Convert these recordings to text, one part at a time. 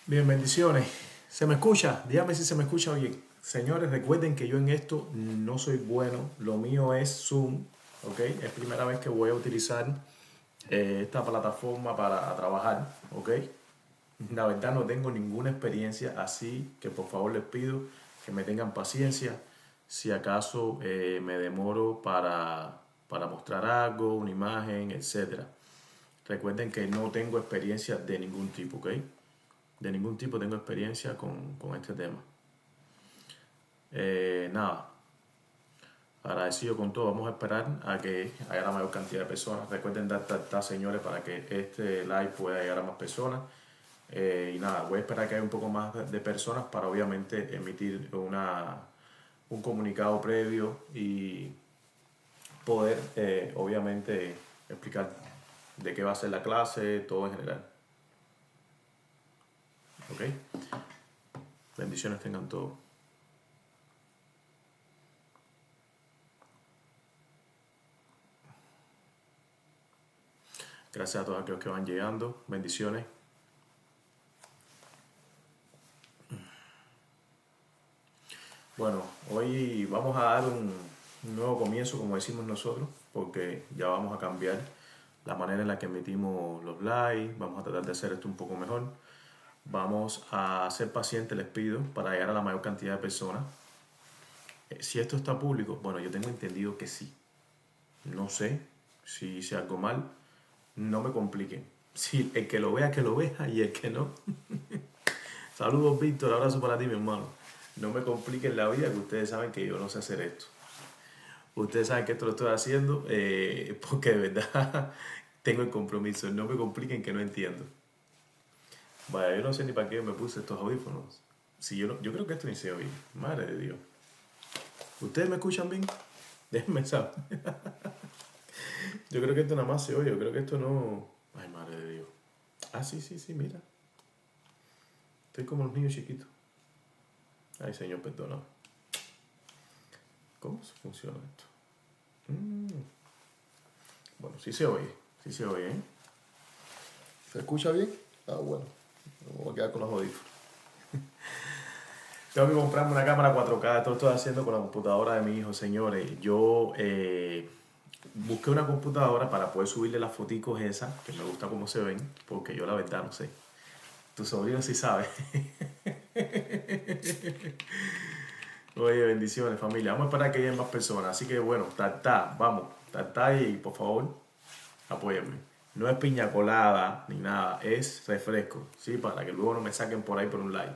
Bien, bendiciones. ¿Se me escucha? Dígame si se me escucha bien. Señores, recuerden que yo en esto no soy bueno. Lo mío es Zoom, ¿ok? Es primera vez que voy a utilizar esta plataforma para trabajar, ¿ok? La verdad no tengo ninguna experiencia, así que por favor les pido que me tengan paciencia. Si acaso me demoro para mostrar algo, una imagen, etcétera. Recuerden que no tengo experiencia de ningún tipo, ¿ok? De ningún tipo tengo experiencia con este tema. Nada, agradecido con todo. Vamos a esperar a que haya la mayor cantidad de personas. Recuerden dar señores para que este live pueda llegar a más personas. Y nada, voy a esperar que haya un poco más de personas para obviamente emitir un comunicado previo y poder obviamente explicar de qué va a ser la clase, todo en general. ¿Ok? Bendiciones tengan todos. Gracias a todos aquellos que van llegando. Bendiciones. Bueno, hoy vamos a dar un nuevo comienzo, como decimos nosotros, porque ya vamos a cambiar la manera en la que emitimos los lives. Vamos a tratar de hacer esto un poco mejor. Vamos a ser pacientes, les pido, para llegar a la mayor cantidad de personas. Si esto está público, bueno, yo tengo entendido que sí. No sé si hice algo mal. No me compliquen. Si el que lo vea y el que no. Saludos, Víctor. Abrazo para ti, mi hermano. No me compliquen la vida, que ustedes saben que yo no sé hacer esto. Ustedes saben que esto lo estoy haciendo porque de verdad tengo el compromiso. No me compliquen que no entiendo. Vaya, yo no sé ni para qué me puse estos audífonos. Si yo creo que esto ni se oye. Madre de Dios. ¿Ustedes me escuchan bien? Déjenme saber. Yo creo que esto nada más se oye. Yo creo que esto no... Ay, madre de Dios. Ah, sí, mira. Estoy como los niños chiquitos. Ay, Señor, perdona. ¿Cómo se funciona esto? Bueno, sí se oye, ¿eh? ¿Se escucha bien? Ah, bueno, me voy a quedar con los audífonos. Tengo que comprarme una cámara 4K, esto lo estoy haciendo con la computadora de mi hijo, señores. Yo busqué una computadora para poder subirle las foticos esas, que me gusta cómo se ven, porque yo la verdad no sé. Tu sobrino sí sabe. Oye, bendiciones, familia. Vamos a esperar que lleguen más personas. Así que bueno, vamos, y por favor, apóyenme. No es piña colada ni nada, es refresco, ¿sí? Para que luego no me saquen por ahí por un like.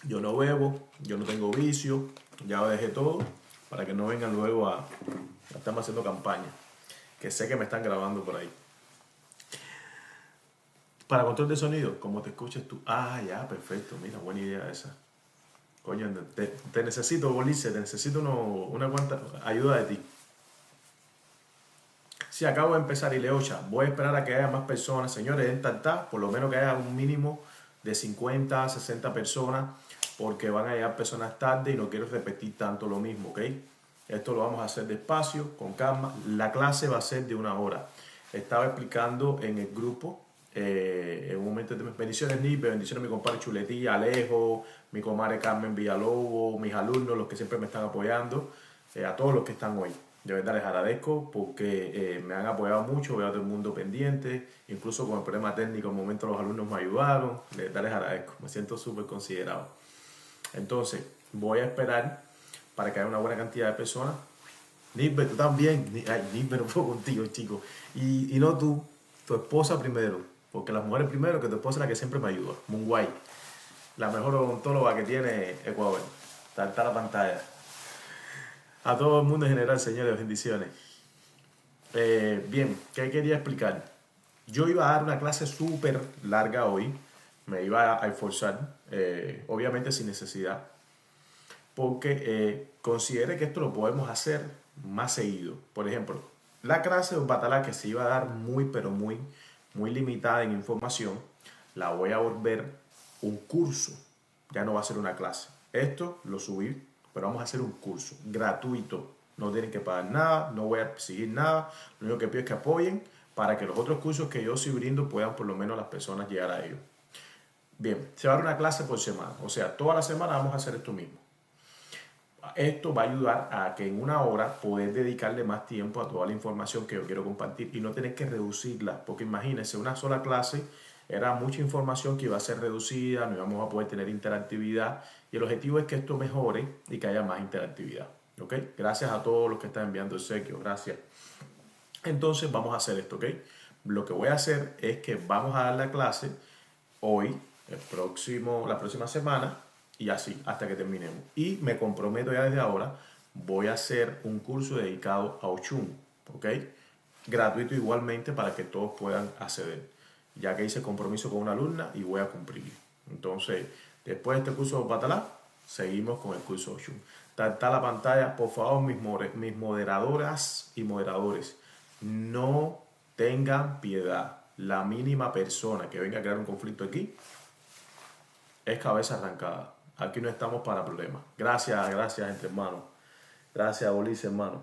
Yo no bebo, yo no tengo vicio, ya lo dejé todo para que no vengan luego a estarme haciendo campaña, que sé que me están grabando por ahí. Para control de sonido, como te escuches tú. Ah, ya, perfecto, mira, buena idea esa. Coño, te necesito, Bolice, te necesito una cuanta ayuda de ti. Si acabo de empezar Ileocha, voy a esperar a que haya más personas, señores, en Tartá, por lo menos que haya un mínimo de 50, 60 personas, porque van a llegar personas tarde y no quiero repetir tanto lo mismo, ¿ok? Esto lo vamos a hacer despacio, con calma. La clase va a ser de 1 hora. Estaba explicando en el grupo, en un momento de bendiciones, Nipe, bendiciones a mi compadre Chuletilla, Alejo, mi comadre Carmen Villalobos, mis alumnos, los que siempre me están apoyando, a todos los que están hoy. De verdad les agradezco porque me han apoyado mucho, veo a todo el mundo pendiente, incluso con el problema técnico, en un momento los alumnos me ayudaron, de verdad les agradezco, me siento súper considerado. Entonces, voy a esperar para que haya una buena cantidad de personas. Nisbet, tú también. Ay, Nisbet, no puedo contigo, chico. Y no tú, tu esposa primero. Porque las mujeres primero, que tu esposa es la que siempre me ayuda. Munguay. La mejor odontóloga que tiene Ecuador. Está la pantalla. A todo el mundo en general, señores, bendiciones. Bien, ¿qué quería explicar? Yo iba a dar una clase súper larga hoy. Me iba a esforzar, obviamente sin necesidad, porque considere que esto lo podemos hacer más seguido. Por ejemplo, la clase de Batalá que se iba a dar muy, pero muy limitada en información, la voy a volver un curso. Ya no va a ser una clase. Esto lo subí, pero vamos a hacer un curso gratuito. No tienen que pagar nada, no voy a exigir nada. Lo único que pido es que apoyen para que los otros cursos que yo sí brindo puedan por lo menos las personas llegar a ellos. Bien, se va a dar una clase por semana, o sea, toda la semana vamos a hacer esto mismo. Esto va a ayudar a que en una hora poder dedicarle más tiempo a toda la información que yo quiero compartir y no tener que reducirla, porque imagínense, una sola clase era mucha información que iba a ser reducida, no íbamos a poder tener interactividad y el objetivo es que esto mejore y que haya más interactividad. ¿Ok? Gracias a todos los que están enviando obsequios, gracias. Entonces vamos a hacer esto, ¿ok? Lo que voy a hacer es que vamos a dar la clase hoy, la próxima semana y así hasta que terminemos. Y me comprometo ya desde ahora, voy a hacer un curso dedicado a Ochun, ¿ok? Gratuito igualmente para que todos puedan acceder, ya que hice compromiso con una alumna y voy a cumplir. Entonces, después de este curso de Batalá, seguimos con el curso Ochun. Está la pantalla, por favor, mis moderadoras y moderadores, no tengan piedad. La mínima persona que venga a crear un conflicto aquí es cabeza arrancada. Aquí no estamos para problemas. Gracias, entre hermanos. Gracias, Ulises, hermano.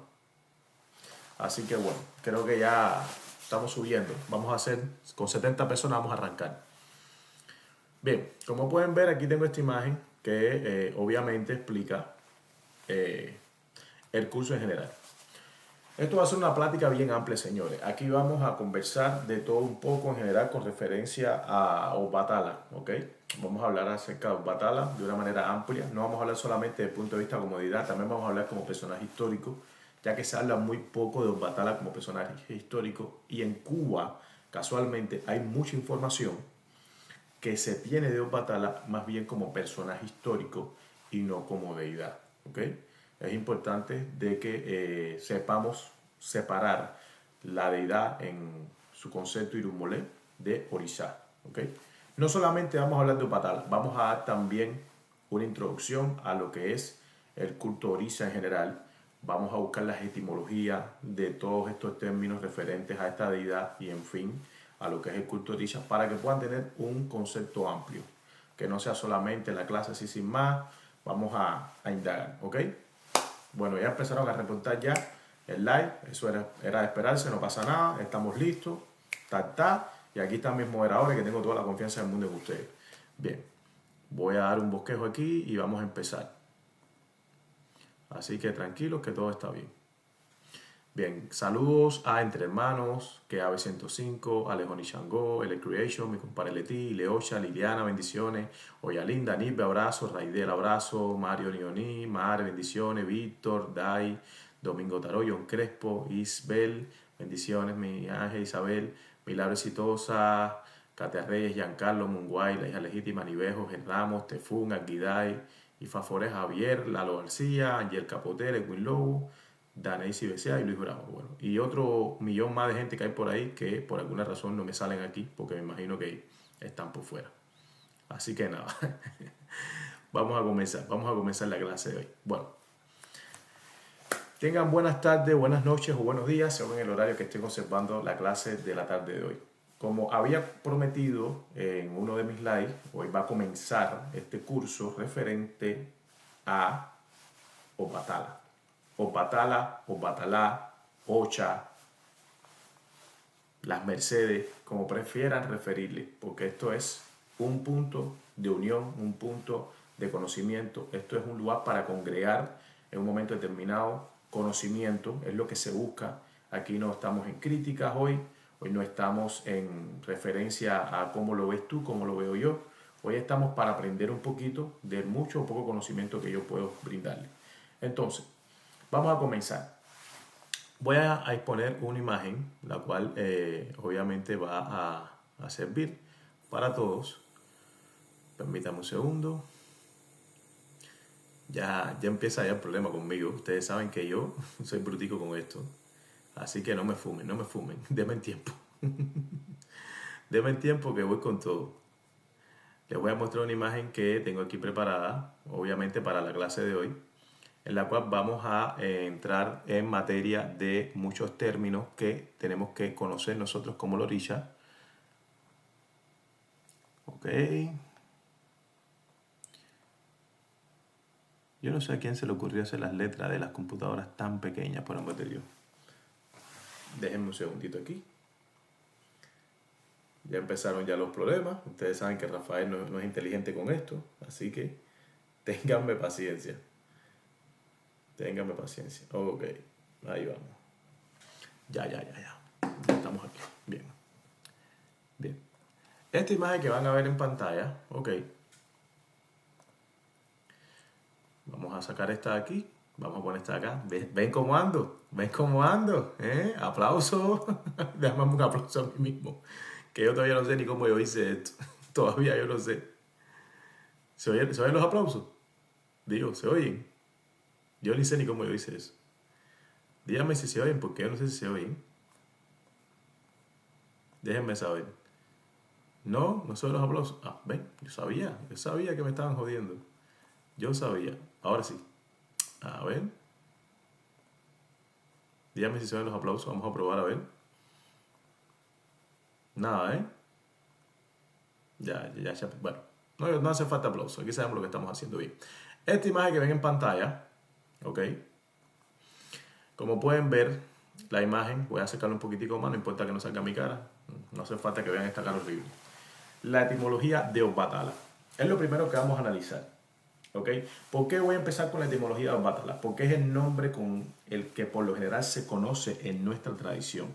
Así que bueno, creo que ya estamos subiendo. Vamos a hacer, con 70 personas vamos a arrancar. Bien, como pueden ver, aquí tengo esta imagen que obviamente explica el curso en general. Esto va a ser una plática bien amplia, señores. Aquí vamos a conversar de todo un poco en general con referencia a Obatala, ¿ok? Vamos a hablar acerca de Obatala de una manera amplia. No vamos a hablar solamente desde el punto de vista de comodidad, también vamos a hablar como personaje histórico, ya que se habla muy poco de Obatala como personaje histórico. Y en Cuba, casualmente, hay mucha información que se tiene de Obatala más bien como personaje histórico y no como deidad, ¿ok? Es importante de que sepamos separar la deidad en su concepto irumolé de Orisha, ¿ok? No solamente vamos a hablar de Obatala, vamos a dar también una introducción a lo que es el culto Orisha en general. Vamos a buscar las etimologías de todos estos términos referentes a esta deidad y en fin a lo que es el culto Orisha para que puedan tener un concepto amplio, que no sea solamente la clase así sin más. Vamos a indagar, ¿ok? Bueno, ya empezaron a reportar ya el live, eso era de esperarse, no pasa nada, estamos listos, y aquí están mis moderadores que tengo toda la confianza del mundo en ustedes. Bien, voy a dar un bosquejo aquí y vamos a empezar. Así que tranquilos que todo está bien. Bien, saludos a Entre Hermanos, que AB105, Alejón y Shango, L Creation, mi compadre Leti, Leosha, Liliana, bendiciones, Oyalinda, Nibe, abrazo, Raidel, abrazo, Mario Nioni, Mare, bendiciones, Víctor, Dai, Domingo Taroyon, Crespo, Isbel, bendiciones, mi Ángel, Isabel, Milagro Exitosa, Katia Reyes, Giancarlo, Munguay, la hija legítima, Nivejo, Gen Ramos, Tefún, Aguiday, Ifafore Javier, Lalo García, Angel Capotel, Edwin Lobo, Daneisi BCA y Luis Bravo. Bueno, y otro millón más de gente que hay por ahí que por alguna razón no me salen aquí porque me imagino que están por fuera. Así que nada, vamos a comenzar la clase de hoy. Bueno, tengan buenas tardes, buenas noches o buenos días según el horario que estén observando la clase de la tarde de hoy. Como había prometido en uno de mis lives, hoy va a comenzar este curso referente a Obatala. Obatala, Obatalá, Ocha, las Mercedes, como prefieran referirle, porque esto es un punto de unión, un punto de conocimiento. Esto es un lugar para congregar en un momento determinado conocimiento, es lo que se busca. Aquí no estamos en críticas hoy no estamos en referencia a cómo lo ves tú, cómo lo veo yo. Hoy estamos para aprender un poquito del mucho o poco conocimiento que yo puedo brindarle. Entonces, vamos a comenzar. Voy a exponer una imagen, la cual obviamente va a servir para todos. Permítame un segundo. Ya empieza ya el problema conmigo. Ustedes saben que yo soy brutico con esto. Así que no me fumen. Denme tiempo. Denme tiempo que voy con todo. Les voy a mostrar una imagen que tengo aquí preparada, obviamente para la clase de hoy, en la cual vamos a entrar en materia de muchos términos que tenemos que conocer nosotros como Orisha. Ok. Yo no sé a quién se le ocurrió hacer las letras de las computadoras tan pequeñas, por amor de Dios. Déjenme un segundito aquí. Ya empezaron ya los problemas. Ustedes saben que Rafael no es inteligente con esto. Así que ténganme paciencia. Ténganme paciencia. Ok, ahí vamos. Ya. Ya estamos aquí. Bien. Bien. Esta imagen que van a ver en pantalla, ok. Vamos a sacar esta de aquí. Vamos a poner esta de acá. ¿Ven cómo ando? ¿Ven cómo ando? Aplauso. Déjame un aplauso a mí mismo. Que yo todavía no sé ni cómo yo hice esto. Todavía yo no sé. ¿Se oyen los aplausos? Digo, ¿se oyen? Yo ni sé ni cómo yo hice eso. Díganme si se oyen, porque yo no sé si se oyen. Déjenme saber. No son los aplausos. Ah, ven, yo sabía que me estaban jodiendo. Yo sabía. Ahora sí. A ver. Díganme si se ven los aplausos. Vamos a probar a ver. Nada, ¿eh? Ya. Bueno, no hace falta aplauso. Aquí sabemos lo que estamos haciendo bien. Esta imagen que ven en pantalla, ¿ok? Como pueden ver, la imagen, voy a acercarlo un poquitico más, no importa que no salga mi cara. No hace falta que vean esta cara horrible. La etimología de Obatala. Es lo primero que vamos a analizar. ¿Ok? ¿Por qué voy a empezar con la etimología de Obatala? Porque es el nombre con el que por lo general se conoce en nuestra tradición.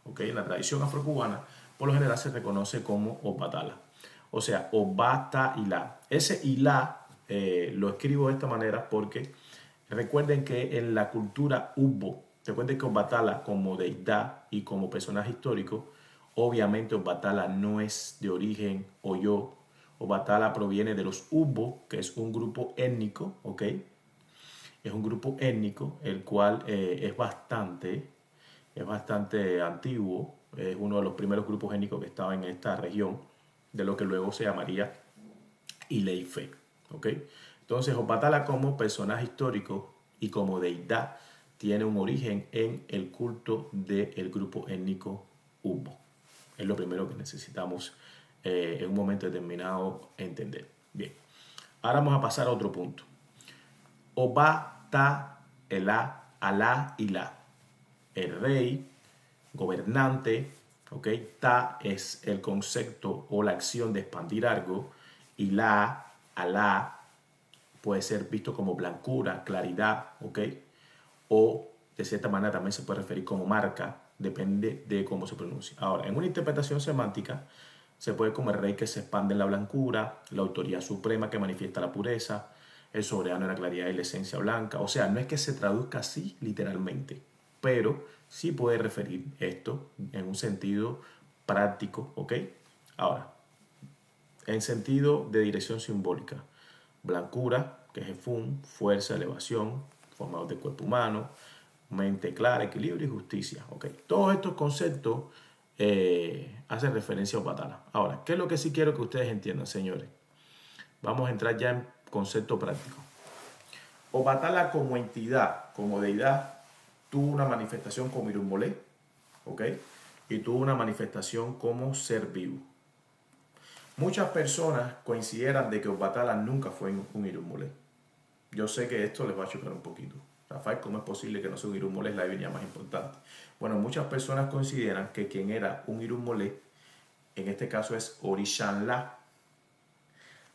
¿Ok? En la tradición afrocubana, por lo general se reconoce como Obatala. O sea, Obata Ilá. Ese Ilá lo escribo de esta manera porque recuerden que en la cultura Ubbo, recuerden que Obatala como deidad y como personaje histórico, obviamente Obatala no es de origen Oyo. Obatala proviene de los Ubbo, que es un grupo étnico, ¿ok? Es un grupo étnico, el cual es bastante antiguo. Es uno de los primeros grupos étnicos que estaba en esta región, de lo que luego se llamaría Ileife, ¿ok? Entonces, Obatala como personaje histórico y como deidad tiene un origen en el culto del grupo étnico Ubbo. Es lo primero que necesitamos en un momento determinado entender. Bien, ahora vamos a pasar a otro punto. Oba, Ta, Elá, Alá, Ilá. El rey, gobernante, ¿ok? Ta es el concepto o la acción de expandir algo. Ilá, Alá, puede ser visto como blancura, claridad, ¿ok? O de cierta manera también se puede referir como marca, depende de cómo se pronuncia. Ahora, en una interpretación semántica, se puede como el rey que se expande en la blancura, la autoridad suprema que manifiesta la pureza, el soberano en la claridad y la esencia blanca. O sea, no es que se traduzca así literalmente, pero sí puede referir esto en un sentido práctico, ¿ok? Ahora, en sentido de dirección simbólica, blancura, que es Efun, fuerza, elevación, formados del cuerpo humano, mente clara, equilibrio y justicia. ¿Okay? Todos estos conceptos hacen referencia a Obatala. Ahora, ¿qué es lo que sí quiero que ustedes entiendan, señores? Vamos a entrar ya en concepto práctico. Obatala como entidad, como deidad, tuvo una manifestación como Irumbolé, ¿ok? Y tuvo una manifestación como ser vivo. Muchas personas consideran de que Obatala nunca fue un Irumbolé. Yo sé que esto les va a chocar un poquito. Rafael, ¿cómo es posible que no sea un Irumbolé? Es la divinidad más importante. Bueno, muchas personas consideran que quien era un Irumbolé, en este caso es Orishanla.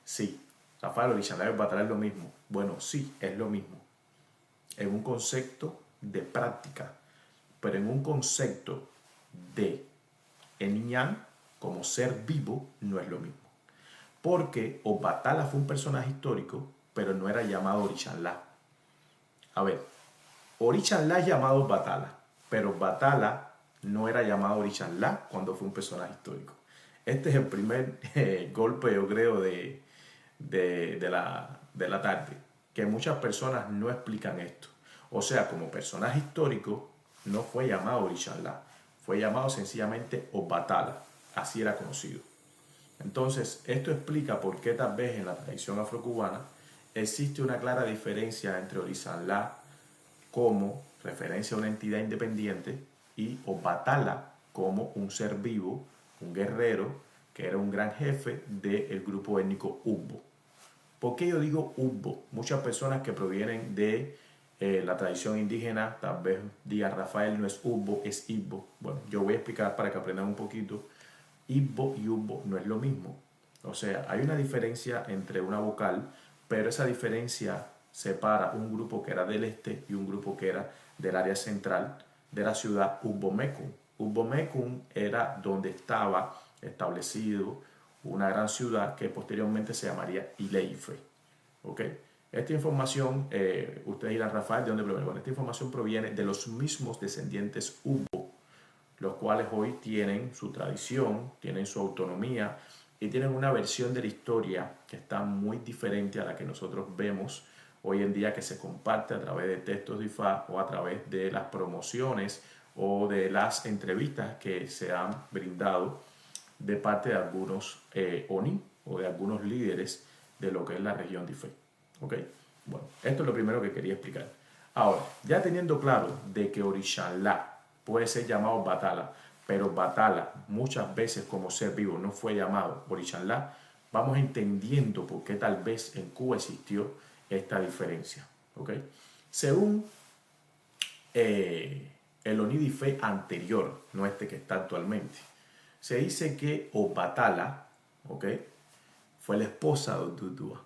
Sí, Rafael, Orishanla y Obatala es lo mismo. Bueno, sí, es lo mismo. En un concepto de práctica, pero en un concepto de Eniñán como ser vivo no es lo mismo. Porque Obatala fue un personaje histórico, pero no era llamado Orishanla. A ver, Orishanla es llamado Obatala, pero Obatala no era llamado Orishanla cuando fue un personaje histórico. Este es el primer golpe, yo creo, de la tarde, que muchas personas no explican esto. O sea, como personaje histórico no fue llamado Orishanla, fue llamado sencillamente Obatala, así era conocido. Entonces, esto explica por qué tal vez en la tradición afrocubana existe una clara diferencia entre Orishanla como referencia a una entidad independiente y Obatala como un ser vivo, un guerrero, que era un gran jefe del grupo étnico Ubbo. ¿Por qué yo digo Ubbo? Muchas personas que provienen de la tradición indígena, tal vez digan Rafael no es Ubbo, es Ibbo. Bueno, yo voy a explicar para que aprendan un poquito. Igbo y Ugbo no es lo mismo. O sea, hay una diferencia entre una vocal, pero esa diferencia separa un grupo que era del este y un grupo que era del área central de la ciudad Ugbo-Mekun. Ugbo-Mekun era donde estaba establecido una gran ciudad que posteriormente se llamaría Ileife. ¿Ok? Esta información, ustedes dirán, Rafael, ¿de dónde proviene? Bueno, esta información proviene de los mismos descendientes Ugbo, los cuales hoy tienen su tradición, tienen su autonomía y tienen una versión de la historia que está muy diferente a la que nosotros vemos hoy en día, que se comparte a través de textos de IFA o a través de las promociones o de las entrevistas que se han brindado de parte de algunos ONI o de algunos líderes de lo que es la región de Ife. ¿Ok? Bueno, esto es lo primero que quería explicar. Ahora, ya teniendo claro de que Orishanla puede ser llamado Batala, pero Batala muchas veces como ser vivo no fue llamado Orishanla, vamos entendiendo por qué tal vez en Cuba existió esta diferencia. ¿Ok? Según el Oni de Ife anterior, no este que está actualmente, se dice que Obatala, ¿ok?, fue la esposa de Odudua.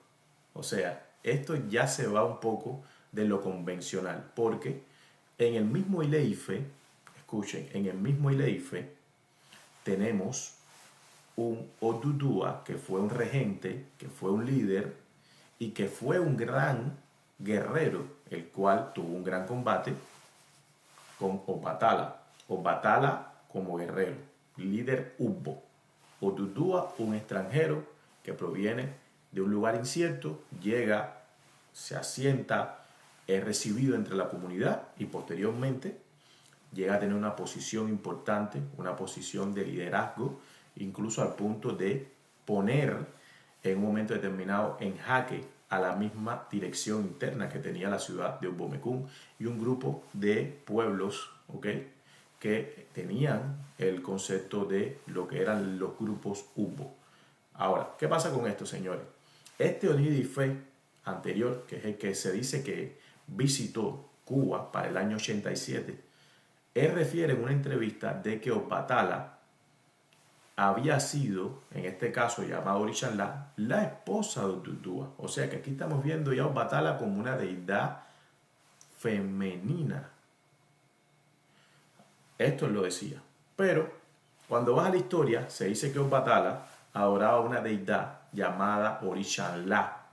O sea, esto ya se va un poco de lo convencional, porque en el mismo Ileife, escuchen, en el mismo Ileife tenemos un Odudua que fue un regente, que fue un líder y que fue un gran guerrero, el cual tuvo un gran combate con Obatala. Obatala como guerrero, líder Ugbo. Odudua, un extranjero que proviene de un lugar incierto, llega, se asienta, es recibido entre la comunidad y posteriormente llega a tener una posición importante, una posición de liderazgo, incluso al punto de poner en un momento determinado en jaque a la misma dirección interna que tenía la ciudad de Ugbo-Mekun y un grupo de pueblos, ¿ok?, que tenían el concepto de lo que eran los grupos Ugbo. Ahora, ¿qué pasa con esto, señores? Este Oni de Ife anterior, que es el que se dice que visitó Cuba para el año 87, él refiere en una entrevista de que Obatala había sido, en este caso llamado Orishanla, la esposa de Odudua. O sea que aquí estamos viendo ya a Obatala como una deidad femenina. Esto lo decía. Pero cuando vas a la historia, se dice que Obatala adoraba a una deidad llamada Orishanla.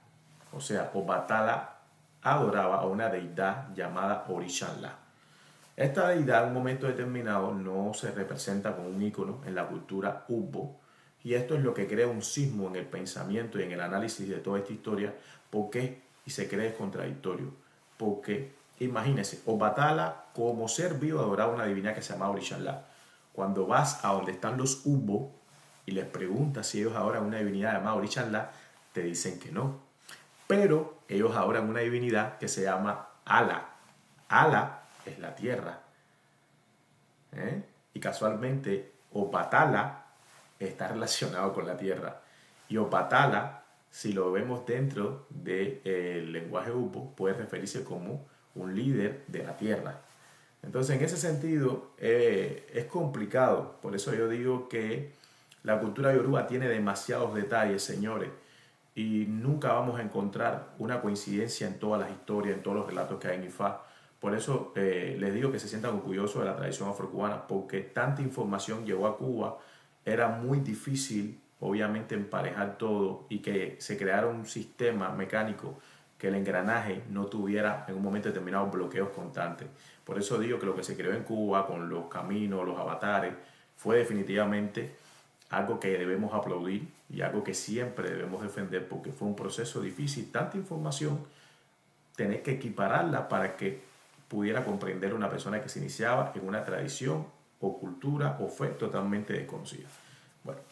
O sea, Obatala adoraba a una deidad llamada Orishanla. Esta deidad en un momento determinado no se representa como un ícono en la cultura Ugbo, y esto es lo que crea un sismo en el pensamiento y en el análisis de toda esta historia. ¿Por qué? Y se cree contradictorio. Porque, imagínense, Obatala como ser vivo adoraba una divinidad que se llama Orishanla. Cuando vas a donde están los Ugbo y les preguntas si ellos adoran una divinidad llamada Orishanla, te dicen que no. Pero ellos adoran una divinidad que se llama Ala. Ala es la tierra. Y casualmente Obatala está relacionado con la tierra. Y Obatala, si lo vemos dentro del lenguaje Ugbo, puede referirse como un líder de la tierra. Entonces, en ese sentido, es complicado. Por eso yo digo que la cultura yoruba tiene demasiados detalles, señores. Y nunca vamos a encontrar una coincidencia en todas las historias, en todos los relatos que hay en Ifá. Por eso les digo que se sientan orgullosos de la tradición afrocubana, porque tanta información llegó a Cuba, era muy difícil, obviamente, emparejar todo y que se creara un sistema mecánico que el engranaje no tuviera en un momento determinado bloqueos constantes. Por eso digo que lo que se creó en Cuba con los caminos, los avatares, fue definitivamente algo que debemos aplaudir y algo que siempre debemos defender, porque fue un proceso difícil, tanta información, tener que equipararla para que pudiera comprender una persona que se iniciaba en una tradición o cultura o fe totalmente desconocida. Bueno,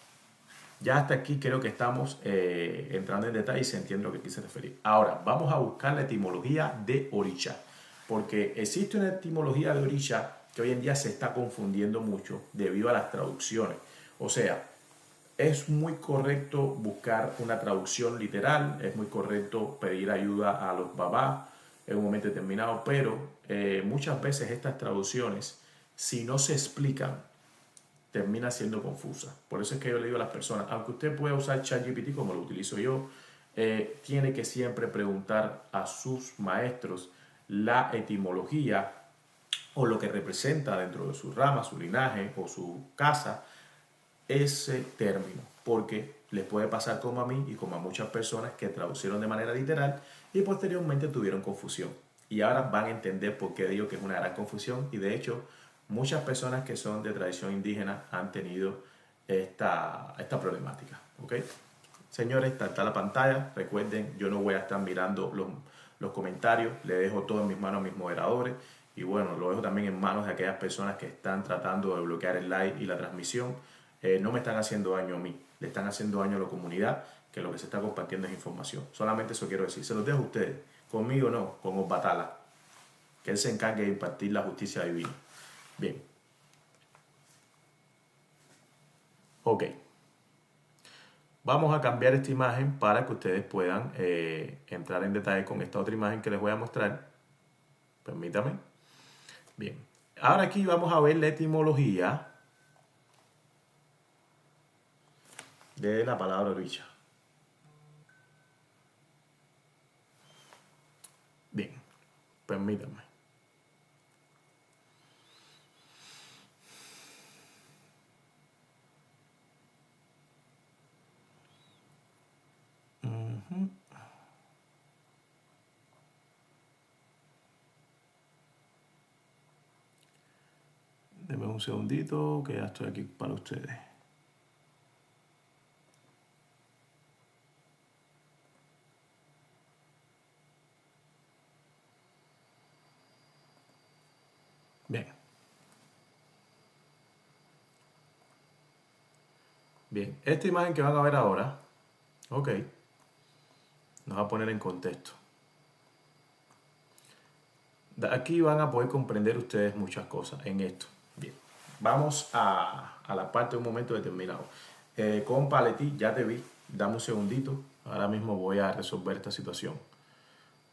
ya hasta aquí creo que estamos entrando en detalle y se entiende lo que quise referir. Ahora, vamos a buscar la etimología de Orisha, porque existe una etimología de Orisha que hoy en día se está confundiendo mucho debido a las traducciones. O sea, es muy correcto buscar una traducción literal, es muy correcto pedir ayuda a los babás en un momento determinado, pero muchas veces estas traducciones, si no se explican termina siendo confusa. Por eso es que yo le digo a las personas, aunque usted pueda usar ChatGPT como lo utilizo yo, tiene que siempre preguntar a sus maestros la etimología o lo que representa dentro de su rama, su linaje o su casa ese término, porque les puede pasar como a mí y como a muchas personas que traducieron de manera literal y posteriormente tuvieron confusión. Y ahora van a entender por qué digo que es una gran confusión, y de hecho muchas personas que son de tradición indígena han tenido esta problemática. ¿Ok? Señores, está la pantalla. Recuerden, yo no voy a estar mirando los comentarios, le dejo todo en mis manos a mis moderadores. Y bueno, lo dejo también en manos de aquellas personas que están tratando de bloquear el live y la transmisión. No me están haciendo daño a mí, le están haciendo daño a la comunidad, que lo que se está compartiendo es información. Solamente eso quiero decir. Se los dejo a ustedes. Conmigo no, con Obatala. Que él se encargue de impartir la justicia divina. Bien. Ok. Vamos a cambiar esta imagen para que ustedes puedan entrar en detalle con esta otra imagen que les voy a mostrar. Permítame. Bien. Ahora aquí vamos a ver la etimología de la palabra oricha. Bien. Permítame. Denme un segundito que ya estoy aquí para ustedes. Bien. Bien. Esta imagen que van a ver ahora, ok, nos va a poner en contexto. Aquí van a poder comprender ustedes muchas cosas en esto. Bien. Vamos a la parte de un momento determinado. Compa Leti, ya te vi. Dame un segundito. Ahora mismo voy a resolver esta situación.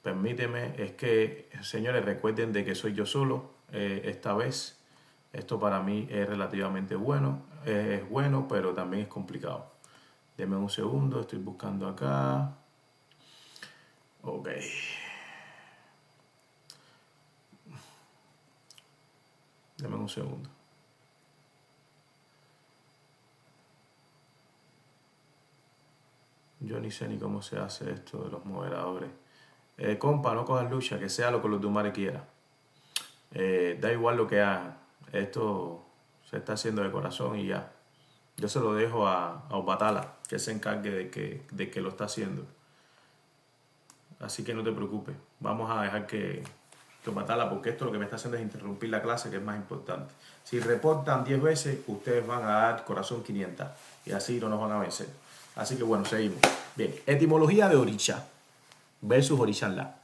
Permíteme, es que, señores, recuerden de que soy yo solo esta vez. Esto para mí es relativamente bueno. Es bueno, pero también es complicado. Deme un segundo, estoy buscando acá. Ok. Deme un segundo. Yo ni sé ni cómo se hace esto de los moderadores. Compa, no cojas lucha, que sea lo que los Dumare quiera. Da igual lo que hagan. Esto se está haciendo de corazón y ya. Yo se lo dejo a Obatala, que se encargue de que lo está haciendo. Así que no te preocupes. Vamos a dejar que Obatala, porque esto lo que me está haciendo es interrumpir la clase, que es más importante. Si reportan 10 veces, ustedes van a dar corazón 500. Y así no nos van a vencer. Así que bueno, seguimos. Bien, etimología de Orisha versus Orishanla.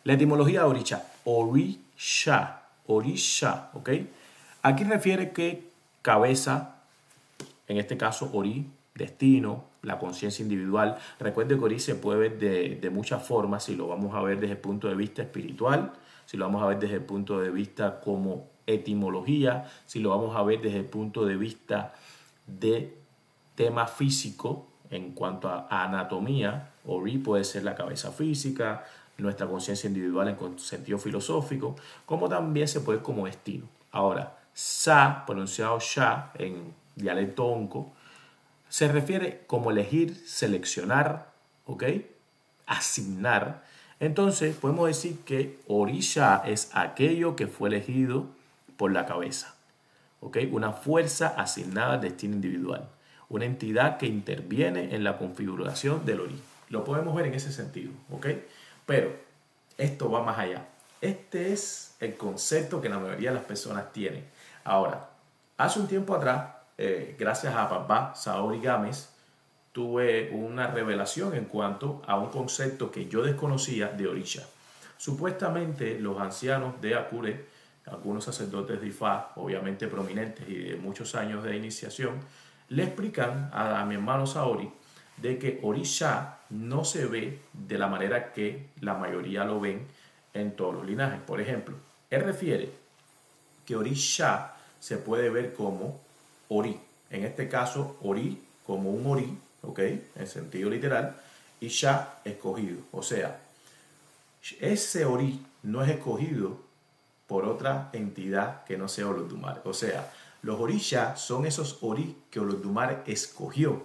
La etimología de Orisha, Orisha, ¿ok? Aquí refiere que cabeza, en este caso Ori, destino, la conciencia individual. Recuerde que Ori se puede ver de muchas formas, si lo vamos a ver desde el punto de vista espiritual, si lo vamos a ver desde el punto de vista como etimología, si lo vamos a ver desde el punto de vista de tema físico, en cuanto a anatomía. Ori puede ser la cabeza física, nuestra conciencia individual en sentido filosófico, como también se puede como destino. Ahora, Sa, pronunciado Sha en dialecto onco, se refiere como elegir, seleccionar, ¿ok? Asignar. Entonces, podemos decir que Orisha es aquello que fue elegido por la cabeza, ¿ok? Una fuerza asignada al destino individual. Una entidad que interviene en la configuración del Ori. Lo podemos ver en ese sentido, ¿ok? Pero esto va más allá. Este es el concepto que la mayoría de las personas tienen. Ahora, hace un tiempo atrás, gracias a papá Saori Gámez, tuve una revelación en cuanto a un concepto que yo desconocía de Orisha. Supuestamente los ancianos de Akure, algunos sacerdotes de Ifá, obviamente prominentes y de muchos años de iniciación, le explican a mi hermano Saori de que Orisha no se ve de la manera que la mayoría lo ven en todos los linajes. Por ejemplo, él refiere que Orisha se puede ver como Ori. En este caso, Ori como un Ori, ¿ok? En sentido literal, y Sha escogido. O sea, ese Ori no es escogido por otra entidad que no sea Olodumare. O sea, los Orisha son esos Ori que Olodumare escogió,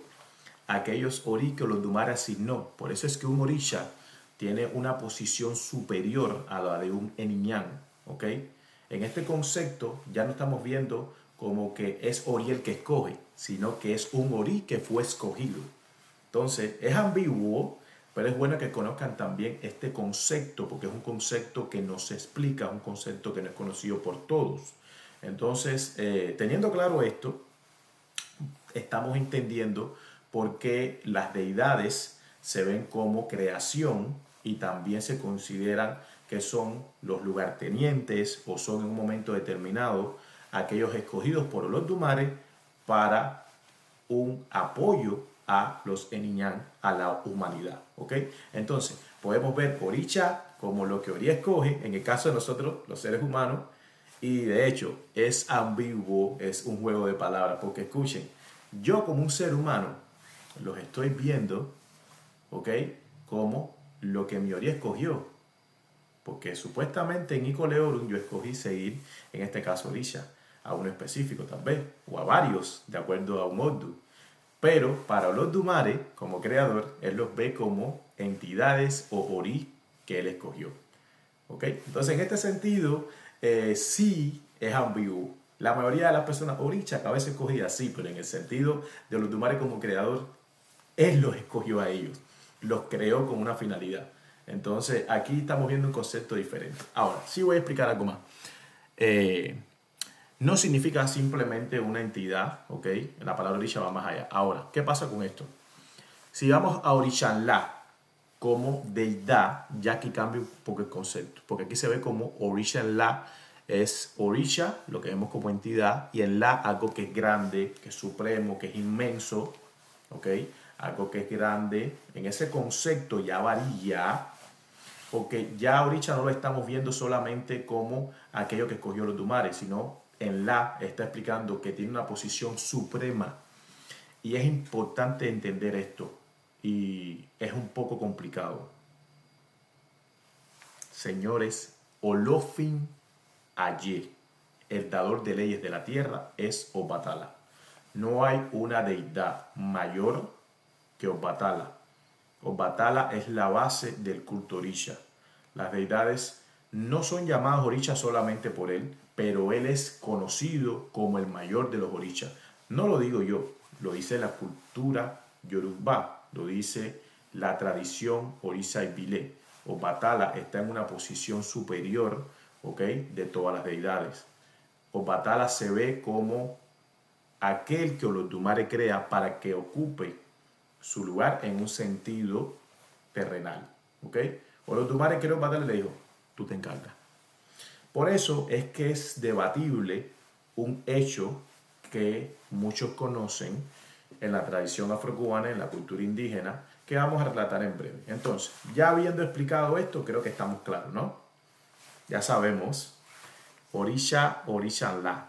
aquellos Ori que Olodumare asignó. Por eso es que un Orisha tiene una posición superior a la de un Eniyan, ¿ok? En este concepto ya no estamos viendo como que es Ori el que escoge, sino que es un Ori que fue escogido. Entonces, es ambiguo, pero es bueno que conozcan también este concepto, porque es un concepto que no se explica, es un concepto que no es conocido por todos. Entonces, teniendo claro esto, estamos entendiendo por qué las deidades se ven como creación y también se consideran que son los lugartenientes o son en un momento determinado aquellos escogidos por Olodumare para un apoyo a los Eniyan, a la humanidad, ¿ok? Entonces, podemos ver Orisha como lo que Ori escoge, en el caso de nosotros, los seres humanos, y de hecho es ambiguo, es un juego de palabras, porque escuchen, yo como un ser humano los estoy viendo, ¿ok? Como lo que mi Ori escogió, porque supuestamente en Iko Leorum yo escogí seguir, en este caso Orisha, a uno específico tal vez, o a varios, de acuerdo a un Odu. Pero para Olodumare, como creador, él los ve como entidades o Ori que él escogió. ¿Ok? Entonces, en este sentido, sí es ambiguo. La mayoría de las personas, Orisha, a veces escogida sí, pero en el sentido de Olodumare como creador, él los escogió a ellos. Los creó con una finalidad. Entonces, aquí estamos viendo un concepto diferente. Ahora, sí voy a explicar algo más. No significa simplemente una entidad, ¿ok? La palabra Orisha va más allá. Ahora, ¿qué pasa con esto? Si vamos a Orishanla como deidad, ya aquí cambia un poco el concepto, porque aquí se ve como Orishanla es Orisha, lo que vemos como entidad, y en La algo que es grande, que es supremo, que es inmenso, ¿ok? Algo que es grande. En ese concepto ya varía, porque ya Orisha no lo estamos viendo solamente como aquello que escogió los Dumares, sino en La está explicando que tiene una posición suprema. Y es importante entender esto. Y es un poco complicado. Señores, Olofin Aye, el dador de leyes de la tierra, es Obatala. No hay una deidad mayor que Obatala. Obatala es la base del culto Orisha. Las deidades no son llamadas Orisha solamente por él, pero él es conocido como el mayor de los Orisha. No lo digo yo, lo dice la cultura Yoruba, lo dice la tradición Orisa y Bilé. Obatala está en una posición superior, ¿ok?, de todas las deidades. Obatala se ve como aquel que Olodumare crea para que ocupe su lugar en un sentido terrenal, ¿ok? Olodumare creó Obatala y le dijo, tú te encargas. Por eso es que es debatible un hecho que muchos conocen en la tradición afrocubana, en la cultura indígena, que vamos a relatar en breve. Entonces, ya habiendo explicado esto, creo que estamos claros, ¿no? Ya sabemos, Orisha, Orishanla.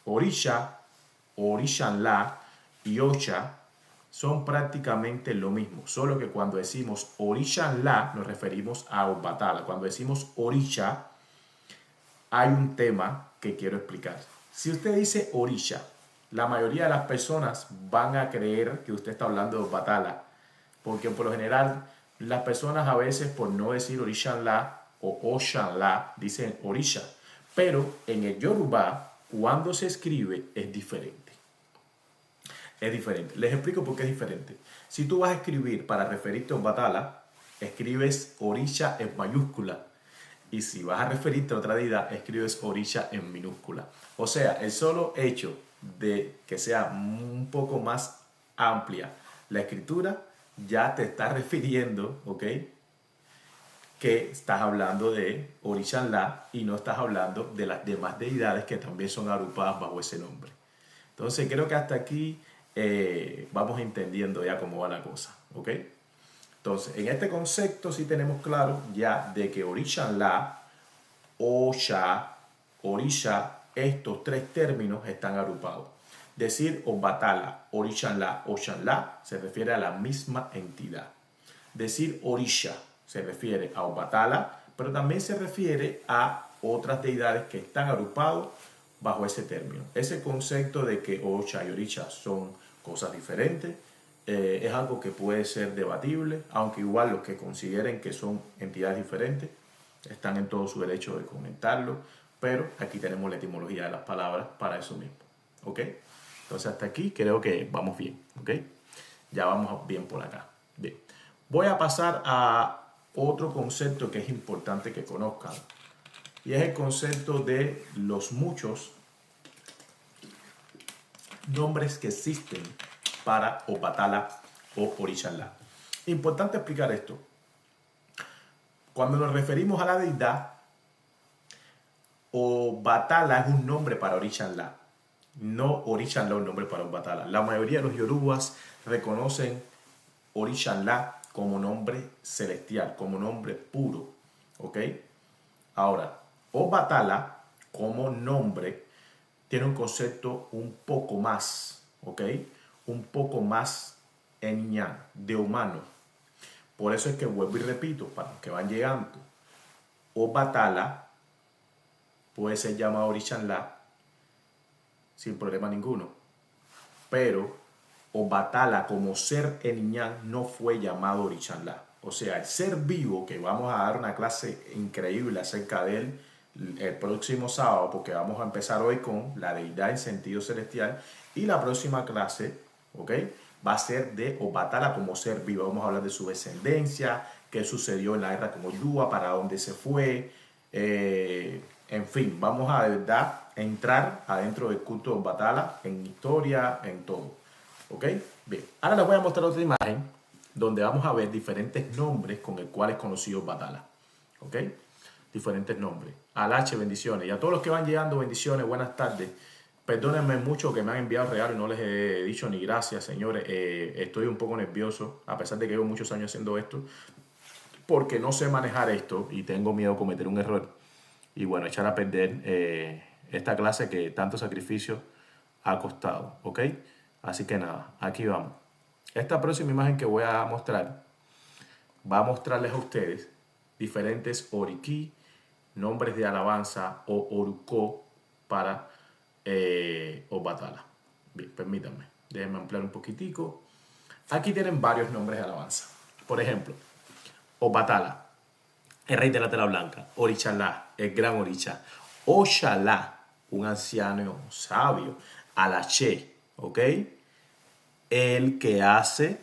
Orisha, Orishanla y Ocha son prácticamente lo mismo, solo que cuando decimos Orishanla nos referimos a Obatala. Cuando decimos Orisha, hay un tema que quiero explicar. Si usted dice Orisha, la mayoría de las personas van a creer que usted está hablando de Obatala, porque por lo general las personas a veces, por no decir Orishanla o Oshanla, dicen Orisha, pero en el Yoruba, cuando se escribe, es diferente. Es diferente. Les explico por qué es diferente. Si tú vas a escribir para referirte a Obatala, escribes Orisha en mayúscula. Y si vas a referirte a otra deidad, escribes Orisha en minúscula. O sea, el solo hecho de que sea un poco más amplia la escritura, ya te está refiriendo, ¿ok?, que estás hablando de Orishanla y no estás hablando de las demás deidades que también son agrupadas bajo ese nombre. Entonces creo que hasta aquí vamos entendiendo ya cómo va la cosa, ¿ok? Entonces, en este concepto sí tenemos claro ya de que Orishanla, Osha, Orisha, estos tres términos están agrupados. Decir Obatala, Orishanla o Shanla se refiere a la misma entidad. Decir Orisha se refiere a Obatala, pero también se refiere a otras deidades que están agrupados bajo ese término. Ese concepto de que Ocha y Orisha son cosas diferentes es algo que puede ser debatible, aunque igual los que consideren que son entidades diferentes están en todo su derecho de comentarlo, pero aquí tenemos la etimología de las palabras para eso mismo. ¿Ok? Entonces hasta aquí creo que vamos bien. ¿Ok? Ya vamos bien por acá. Bien. Voy a pasar a otro concepto que es importante que conozcan. Y es el concepto de los muchos nombres que existen para Obatala o Orishanla. Importante explicar esto. Cuando nos referimos a la deidad, Obatala es un nombre para Orishanla. No Orishanla es un nombre para Obatala. La mayoría de los yorubas reconocen Orishanla como nombre celestial, como nombre puro. ¿Ok? Ahora, Obatala como nombre tiene un concepto un poco más, ¿ok? Un poco más eniñán, de humano. Por eso es que vuelvo y repito, para los que van llegando, Obatala puede ser llamado Orishanla sin problema ninguno. Pero Obatala como ser eniñán no fue llamado Orishanla. O sea, el ser vivo, que vamos a dar una clase increíble acerca de él el próximo sábado, porque vamos a empezar hoy con la deidad en sentido celestial, y la próxima clase, ¿ok?, va a ser de Obatala como ser vivo. Vamos a hablar de su descendencia, qué sucedió en la guerra con Oldua, para dónde se fue, en fin, vamos a de verdad entrar adentro del culto de Obatala, en historia, en todo. ¿Ok? Bien, ahora les voy a mostrar otra imagen donde vamos a ver diferentes nombres con el cual es conocido Obatala. ¿Ok? Diferentes nombres. Alache, bendiciones. Y a todos los que van llegando, bendiciones, buenas tardes. Perdónenme mucho que me han enviado regalos y no les he dicho ni gracias, señores. Estoy un poco nervioso, a pesar de que llevo muchos años haciendo esto, porque no sé manejar esto y tengo miedo de cometer un error. Y bueno, echar a perder esta clase que tanto sacrificio ha costado. ¿Ok? Así que nada, aquí vamos. Esta próxima imagen que voy a mostrar va a mostrarles a ustedes diferentes oriki, nombres de alabanza o oruko para Obatala. Bien, permítanme, déjenme ampliar un poquitico. Aquí tienen varios nombres de alabanza. Por ejemplo, Obatala, el rey de la tela blanca. Orichalá, el gran Oricha. Oshalá, un anciano sabio. Alaché, ¿ok? El que hace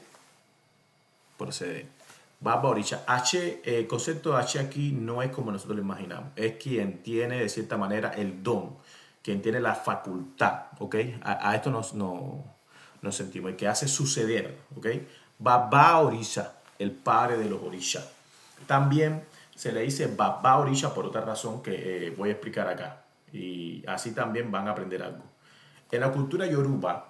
proceder. Baba Orisha. H, el concepto de H aquí no es como nosotros lo imaginamos. Es quien tiene de cierta manera el don, quien tiene la facultad, ¿ok? A esto nos sentimos. El que hace suceder, ¿ok? Baba Orisha, el padre de los Orisha. También se le dice Baba Orisha por otra razón que voy a explicar acá. Y así también van a aprender algo. En la cultura yoruba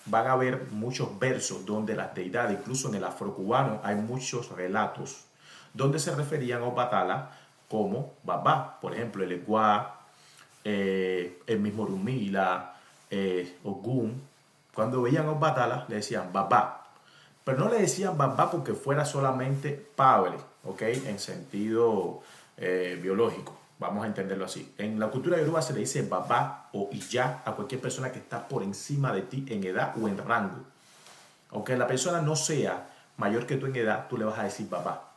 van a ver muchos versos donde las deidades, incluso en el afrocubano hay muchos relatos donde se referían a Obatala como Baba. Por ejemplo, el Eguá, el mismo Rumila, Ogún. Cuando veían a Obatala le decían Baba. Pero no le decían Baba porque fuera solamente padre, ¿ok? En sentido biológico. Vamos a entenderlo así. En la cultura yoruba se le dice Baba o Iya a cualquier persona que está por encima de ti en edad o en rango. Aunque la persona no sea mayor que tú en edad, tú le vas a decir Baba.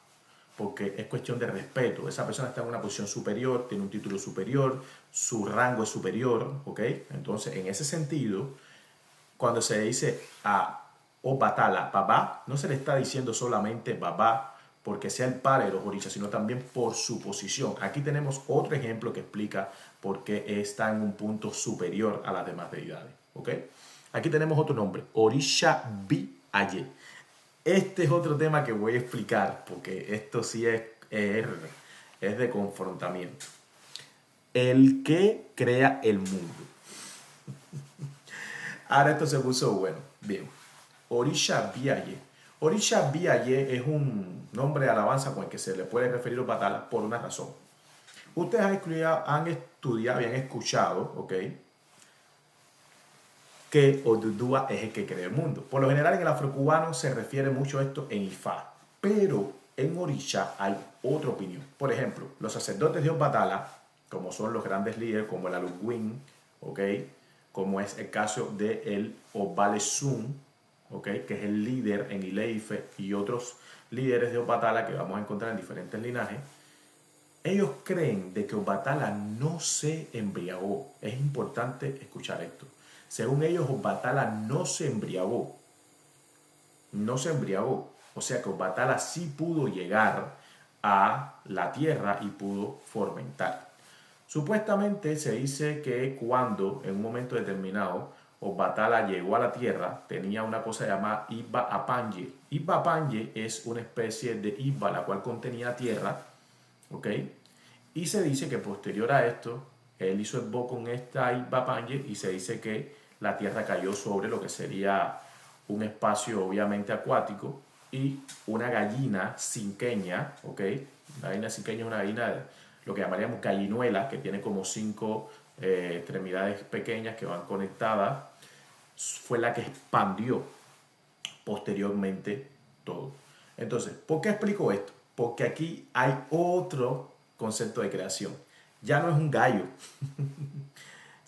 Porque es cuestión de respeto. Esa persona está en una posición superior, tiene un título superior, su rango es superior, ¿ok? Entonces, en ese sentido, cuando se dice a Obatala, Baba, no se le está diciendo solamente Baba porque sea el padre de los orishas, sino también por su posición. Aquí tenemos otro ejemplo que explica por qué está en un punto superior a las demás deidades. ¿Ok? Aquí tenemos otro nombre, Orisha Bi-Aye. Este es otro tema que voy a explicar, porque esto sí es de confrontamiento. El que crea el mundo. Ahora esto se puso bueno. Bien. Orisha Bi-Aye. Orisha Bi-Aye es un nombre de alabanza con el que se le puede referir a Obatala por una razón. Ustedes han estudiado y han escuchado, ¿ok?, que Odudua es el que crea el mundo. Por lo general en el afrocubano se refiere mucho a esto en Ifá, pero en Orisha hay otra opinión. Por ejemplo, los sacerdotes de Obatala, como son los grandes líderes, como el Aluwin, ¿ok? Como es el caso de el Obalesun, ¿ok? Que es el líder en Ileife y otros líderes de Obatala que vamos a encontrar en diferentes linajes. Ellos creen de que Obatala no se embriagó. Es importante escuchar esto. Según ellos, Obatala no se embriagó. No se embriagó. O sea que Obatala sí pudo llegar a la tierra y pudo fomentar. Supuestamente se dice que cuando en un momento determinado Obatala llegó a la tierra, tenía una cosa llamada Iba Apanye. Iba Apanye es una especie de Iba la cual contenía tierra, ¿ok? Y se dice que posterior a esto, él hizo el bo con esta Iba Apanye y se dice que la tierra cayó sobre lo que sería un espacio obviamente acuático y una gallina cinqueña, ¿ok? Una gallina cinqueña es una gallina de lo que llamaríamos gallinuela, que tiene como 5 extremidades pequeñas que van conectadas, fue la que expandió posteriormente todo. Entonces, ¿por qué explico esto? Porque aquí hay otro concepto de creación. Ya no es un gallo,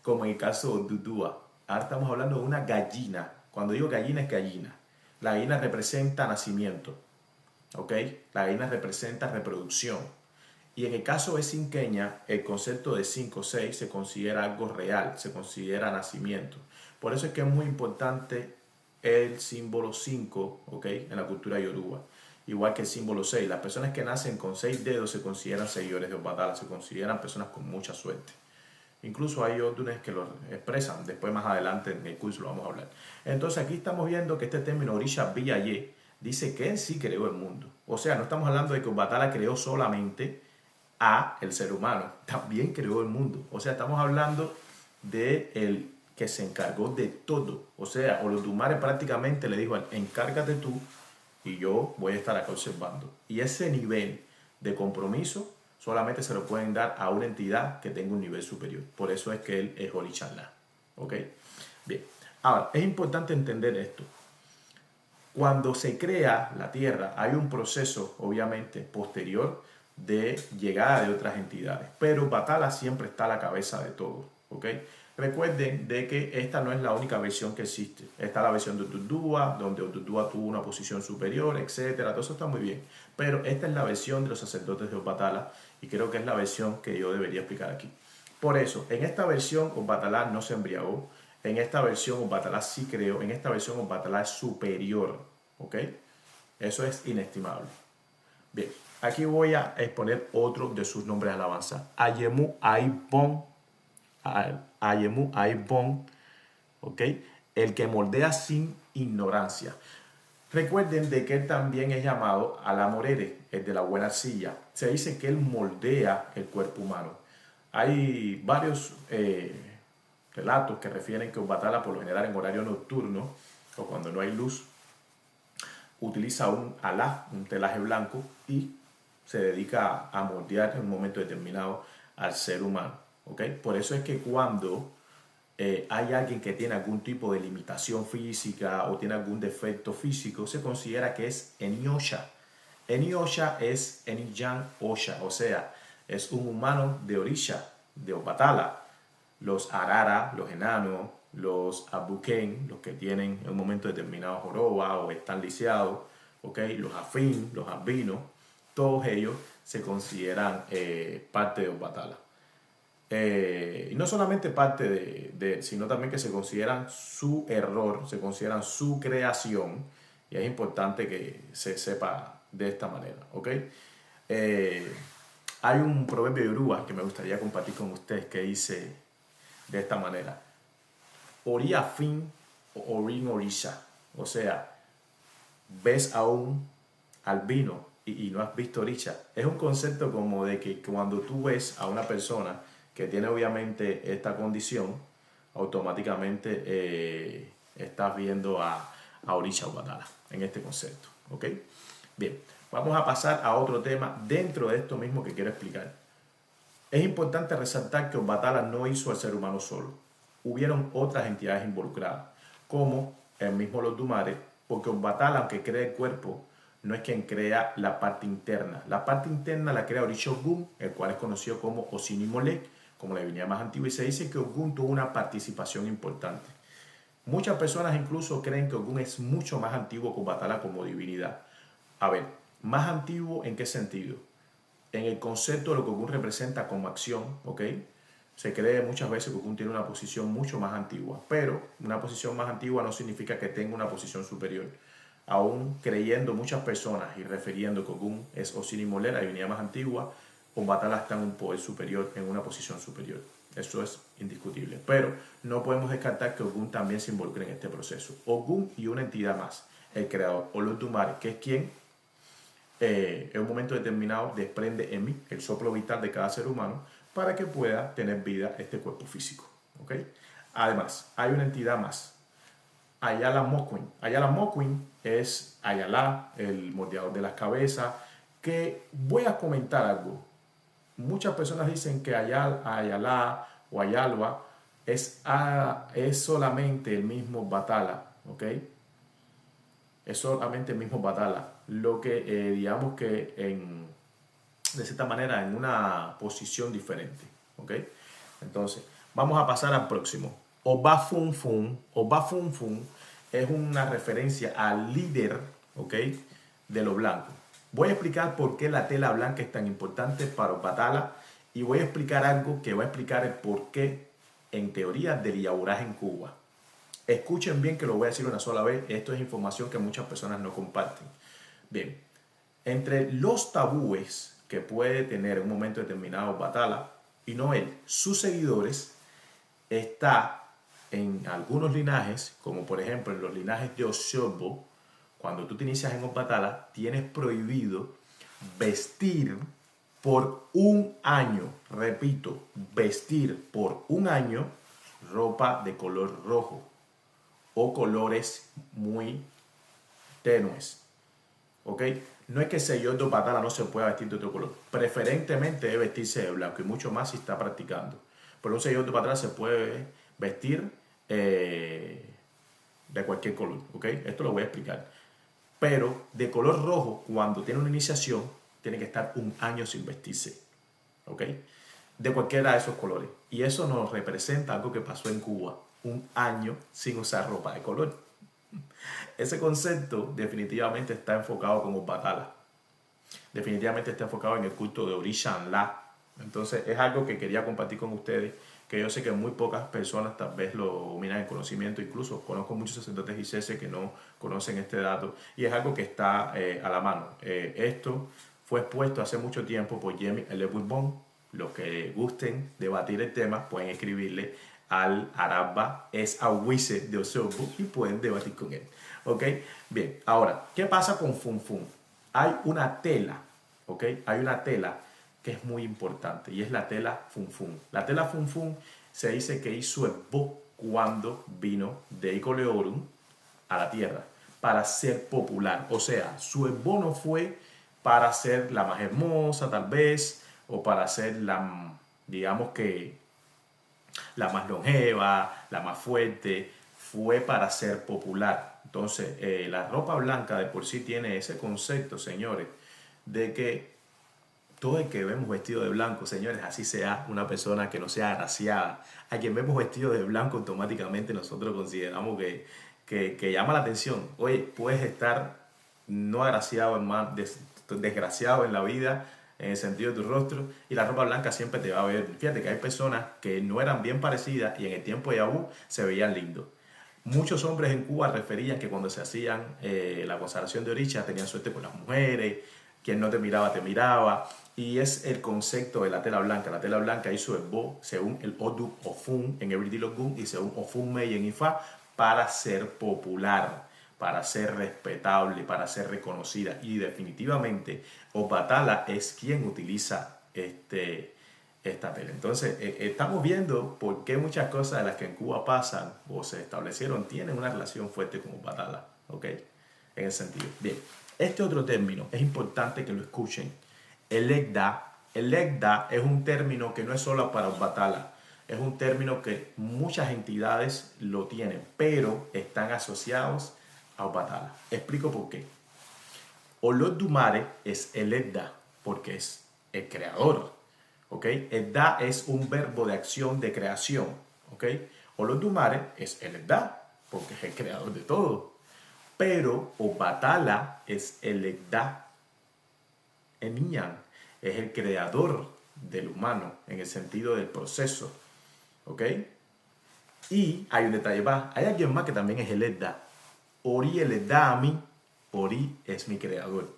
como en el caso de Dudúa. Ahora estamos hablando de una gallina. Cuando digo gallina es gallina. La gallina representa nacimiento, ¿ok? La gallina representa reproducción. Y en el caso de Cinqueña, el concepto de 5 o 6 se considera algo real, se considera nacimiento. Por eso es que es muy importante el símbolo 5, ¿ok? En la cultura yoruba. Igual que el símbolo 6. Las personas que nacen con 6 dedos se consideran seguidores de Obatala, se consideran personas con mucha suerte. Incluso hay otros que lo expresan, después más adelante en el curso lo vamos a hablar. Entonces aquí estamos viendo que este término Orisha Villaye dice que él sí creó el mundo. O sea, no estamos hablando de que Obatala creó solamente a el ser humano, también creó el mundo. O sea, estamos hablando de el que se encargó de todo. O sea, Olodumare prácticamente le dijo, encárgate tú y yo voy a estar acá observando. Y ese nivel de compromiso solamente se lo pueden dar a una entidad que tenga un nivel superior. Por eso es que él es Orichalá. ¿Ok? Bien. Ahora, es importante entender esto. Cuando se crea la Tierra, hay un proceso, obviamente, posterior de llegada de otras entidades. Pero Batala siempre está a la cabeza de todo. ¿Ok? Recuerden de que esta no es la única versión que existe. Está la versión de Odudua, donde Odudua tuvo una posición superior, etcétera. Todo eso está muy bien. Pero esta es la versión de los sacerdotes de Obatala y creo que es la versión que yo debería explicar aquí. Por eso, en esta versión Obatala no se embriagó. En esta versión Obatala sí creó. En esta versión Obatala es superior. ¿Ok? Eso es inestimable. Bien, aquí voy a exponer otro de sus nombres de alabanza. Ayemu Aibon. Ayemu Aibon, ¿ok? El que moldea sin ignorancia. Recuerden de que él también es llamado Alamorere, el de la buena arcilla. Se dice que él moldea el cuerpo humano. Hay varios relatos que refieren que Obatala, por lo general en horario nocturno o cuando no hay luz, utiliza un alá, un telaje blanco, y se dedica a moldear en un momento determinado al ser humano. ¿Okay? Por eso es que cuando hay alguien que tiene algún tipo de limitación física o tiene algún defecto físico, se considera que es Eniosha. Eniosha es Eniyan Osha, o sea, es un humano de Orisha, de Obatala. Los Arara, los enanos, los Abuken, los que tienen en un momento determinado joroba o están lisiados, ¿okay? Los Afin, los Albinos, todos ellos se consideran parte de Obatala. Y no solamente parte de, sino también que se consideran su error, se consideran su creación, y es importante que se sepa de esta manera, ¿ok? Hay un proverbio de Yoruba que me gustaría compartir con ustedes que dice de esta manera: Ori afín o orin orisha, o sea, ves a un albino y no has visto orisha. Es un concepto como de que cuando tú ves a una persona que tiene obviamente esta condición, automáticamente estás viendo a Orisha Obatala en este concepto. ¿Ok? Bien, vamos a pasar a otro tema dentro de esto mismo que quiero explicar. Es importante resaltar que Obatala no hizo al ser humano solo. hubieron otras entidades involucradas, como el mismo los Dumare, porque Obatala, aunque crea el cuerpo, no es quien crea la parte interna. La parte interna la crea Orisha Ogun, el cual es conocido como Osinimolek, como la divinidad más antigua, y se dice que Ogun tuvo una participación importante. Muchas personas incluso creen que Ogun es mucho más antiguo que Obatala como divinidad. A ver, ¿más antiguo en qué sentido? En el concepto de lo que Ogun representa como acción, ¿ok? Se cree muchas veces que Ogun tiene una posición mucho más antigua, pero una posición más antigua no significa que tenga una posición superior. Aún creyendo muchas personas y refiriendo que Ogun es Osinimolek, la divinidad más antigua, Obatala está en un poder superior, en una posición superior. Eso es indiscutible. Pero no podemos descartar que Ogun también se involucre en este proceso. Ogun y una entidad más, el creador, Olodumare, que es quien en un momento determinado desprende en mí el soplo vital de cada ser humano para que pueda tener vida este cuerpo físico. ¿Okay? Además, hay una entidad más, Ayala Mokwin. Ayala Mokwin es Ayala, el moldeador de las cabezas, que voy a comentar algo. Muchas personas dicen que Ayala o Ayalwa es solamente el mismo Batala, ¿ok? Es solamente el mismo Batala, lo que digamos que de cierta manera en una posición diferente, ¿ok? Entonces, vamos a pasar al próximo. Oba Funfun. Oba Funfun es una referencia al líder, ¿ok?, de lo blanco. Voy a explicar por qué la tela blanca es tan importante para Obatala y voy a explicar algo que va a explicar el por qué en teoría del yauraje en Cuba. Escuchen bien que lo voy a decir una sola vez. Esto es información que muchas personas no comparten. Bien, entre los tabúes que puede tener en un momento determinado Obatala y no él, sus seguidores, está en algunos linajes, como por ejemplo en los linajes de Osogbo. Cuando tú te inicias en Obatala, tienes prohibido vestir por un año, repito, vestir por un año ropa de color rojo o colores muy tenues. ¿Ok? No es que el seguidor de Obatala no se pueda vestir de otro color. Preferentemente debe vestirse de blanco y mucho más si está practicando. Pero un seguidor de Obatala se puede vestir de cualquier color. ¿Ok? Esto lo voy a explicar. Pero de color rojo, cuando tiene una iniciación, tiene que estar un año sin vestirse. ¿Ok? De cualquiera de esos colores. Y eso nos representa algo que pasó en Cuba. Un año sin usar ropa de color. Ese concepto definitivamente está enfocado como Obatala. Definitivamente está enfocado en el culto de Orisha Anla. Entonces es algo que quería compartir con ustedes, que yo sé que muy pocas personas tal vez lo miran en conocimiento. Incluso conozco muchos sacerdotes y ceses que no conocen este dato. Y es algo que está a la mano. Esto fue expuesto hace mucho tiempo por Jamie L. Bourbon. Los que gusten debatir el tema pueden escribirle al Araba es Awise de Osogbo y pueden debatir con él. ¿Ok? Bien, ahora, ¿qué pasa con Funfun? Hay una tela, ¿ok? Hay una tela que es muy importante y es la tela Funfun. La tela Funfun se dice que hizo Esbo cuando vino de Icoleorum a la tierra para ser popular. O sea, su Esbo no fue para ser la más hermosa, tal vez, o para ser la, digamos que, la más longeva, la más fuerte, fue para ser popular. Entonces, la ropa blanca de por sí tiene ese concepto, señores, de que todo el que vemos vestido de blanco, señores, así sea una persona que no sea agraciada, a quien vemos vestido de blanco automáticamente nosotros consideramos que llama la atención. Oye, puedes estar no agraciado, hermano, desgraciado en la vida, en el sentido de tu rostro, y la ropa blanca siempre te va a ver. Fíjate que hay personas que no eran bien parecidas y en el tiempo de Abu se veían lindos. Muchos hombres en Cuba referían que cuando se hacían la consagración de Orisha tenían suerte con las mujeres, quien no te miraba, te miraba. Y es el concepto de la tela blanca. La tela blanca hizo el Bo según el Odu Ofun en Everyday Logun y según Ofun Mei en Ifá para ser popular, para ser respetable, para ser reconocida. Y definitivamente Obatala es quien utiliza esta tela. Entonces, estamos viendo por qué muchas cosas de las que en Cuba pasan o se establecieron tienen una relación fuerte con Obatala, ¿ok? En ese sentido. Bien, este otro término es importante que lo escuchen. El Egda es un término que no es solo para Obatala. es un término que muchas entidades lo tienen, pero están asociados a Obatala. Explico por qué. Olodumare es el Edda, porque es el creador. ¿Ok? Edda es un verbo de acción de creación. ¿Ok? Olodumare es el Edda, porque es el creador de todo. Pero Obatala es el Edda. Enian es el creador del humano, en el sentido del proceso. ¿Ok? Y hay un detalle más. Hay alguien más que también es el Edda. Ori el Edda a mí. Ori es mi creador.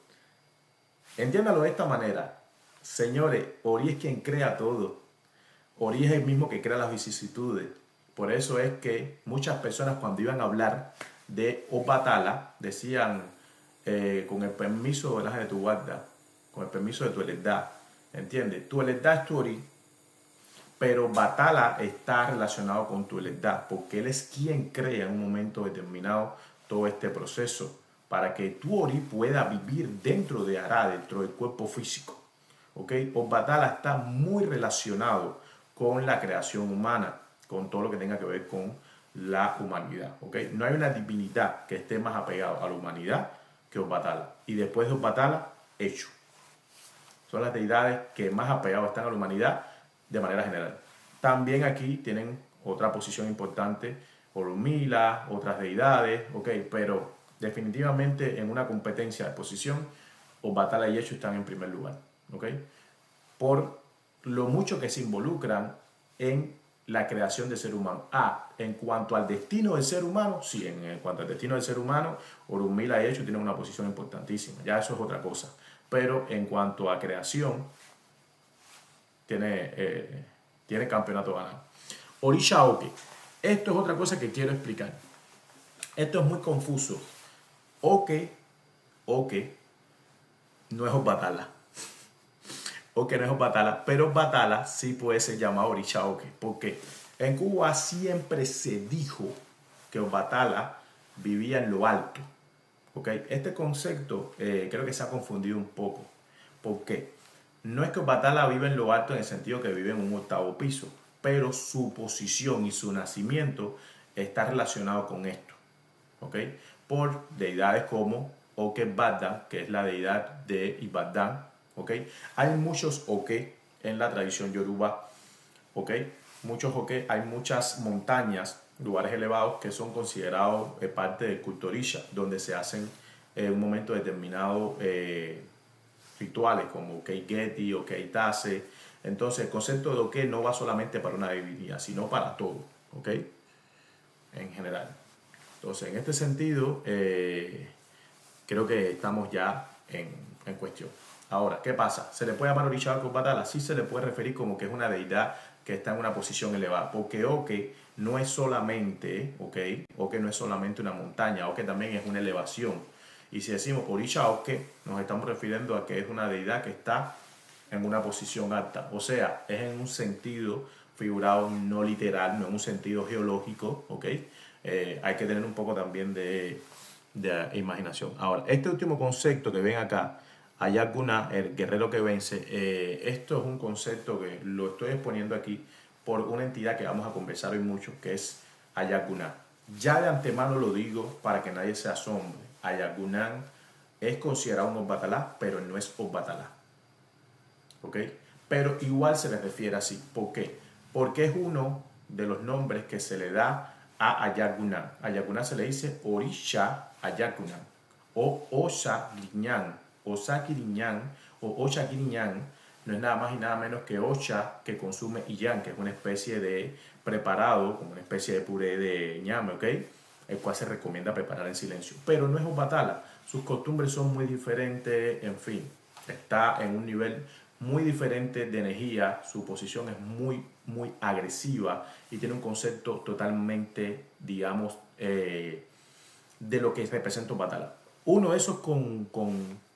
Entiéndalo de esta manera. Señores, Ori es quien crea todo. Ori es el mismo que crea las vicisitudes. Por eso es que muchas personas cuando iban a hablar de Obatala decían, con el permiso de tu guarda, con el permiso de tu eledad. ¿Entiendes? Tu eledad es tu Ori, pero Batala está relacionado con tu eledad, porque él es quien crea en un momento determinado todo este proceso, para que tu Ori pueda vivir dentro de Ara, dentro del cuerpo físico. ¿Ok? Obatala está muy relacionado con la creación humana, con todo lo que tenga que ver con la humanidad. ¿Ok? No hay una divinidad que esté más apegado a la humanidad que Obatala. Y después de Obatala, Eshu. Son las deidades que más apegados están a la humanidad de manera general. También aquí tienen otra posición importante, Orunmila, otras deidades, ¿ok? Pero definitivamente en una competencia de posición, Obatala y Eshu están en primer lugar, ¿ok? Por lo mucho que se involucran en la creación del ser humano. En cuanto al destino del ser humano, sí, en cuanto al destino del ser humano, Orunmila y Eshu tienen una posición importantísima. Ya eso es otra cosa. Pero en cuanto a creación, tiene campeonato ganado. Orisha Oke. Esto es otra cosa que quiero explicar. Esto es muy confuso. Oke no es Obatala. Oke no es Obatala, pero Obatala sí puede ser llamado Orisha Oke. Porque en Cuba siempre se dijo que Obatala vivía en lo alto. ¿Okay? Este concepto creo que se ha confundido un poco. ¿Por qué? No es que Obatala vive en lo alto en el sentido que vive en un octavo piso, pero su posición y su nacimiento está relacionado con esto. ¿Okay? Por deidades como Oke Baddan, que es la deidad de Ibadan. ¿Okay? Hay muchos Oke en la tradición yoruba. ¿Okay? Muchos Oke, hay muchas montañas, lugares elevados que son considerados parte del culto Orisha, donde se hacen en un momento determinado rituales como Okei-Geti, Okei-Tase. Entonces el concepto de Oke no va solamente para una divinidad, sino para todo, ¿ok? En general. Entonces en este sentido creo que estamos ya en cuestión. Ahora, ¿qué pasa? ¿Se le puede llamar Orisha Oke Obatala? Sí, se le puede referir como que es una deidad que está en una posición elevada, porque Oke no es solamente, Oke no es solamente una montaña, Oke también es una elevación. Y si decimos Orisha Oke, nos estamos refiriendo a que es una deidad que está en una posición alta, o sea, es en un sentido figurado, no literal, no en un sentido geológico, ¿ok? Hay que tener un poco también de imaginación. Ahora, este último concepto que ven acá, Ayakuna, el guerrero que vence, esto es un concepto que lo estoy exponiendo aquí por una entidad que vamos a conversar hoy mucho, que es Ayakunan. Ya de antemano lo digo para que nadie se asombre. Ayakunan es considerado un Obatala, pero no es Obatala. ¿Ok? Pero igual se le refiere así. ¿Por qué? Porque es uno de los nombres que se le da a Ayakunan. Ayakunan se le dice Orisha Ayakunan o Osha Guiñán. Osha Guiñán o Osha Guiñán no es nada más y nada menos que Osha que consume Iyán, que es una especie de preparado, como una especie de puré de ñame, ¿ok? El cual se recomienda preparar en silencio. Pero no es Obatala. Sus costumbres son muy diferentes, en fin. Está en un nivel muy diferente de energía, su posición es muy agresiva y tiene un concepto totalmente, digamos, de lo que representa Obatala. Uno de esos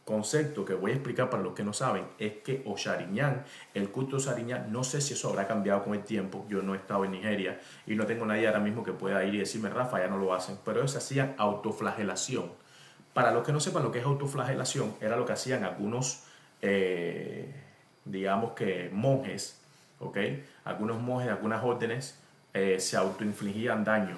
conceptos que voy a explicar para los que no saben es que Oshariñán, el culto Oshariñán, no sé si eso habrá cambiado con el tiempo, yo no he estado en Nigeria y no tengo nadie ahora mismo que pueda ir y decirme, Rafa, ya no lo hacen, pero ellos hacían autoflagelación. Para los que no sepan lo que es autoflagelación, era lo que hacían algunos digamos que monjes, ¿ok? Algunos monjes, algunas órdenes se autoinfligían daño.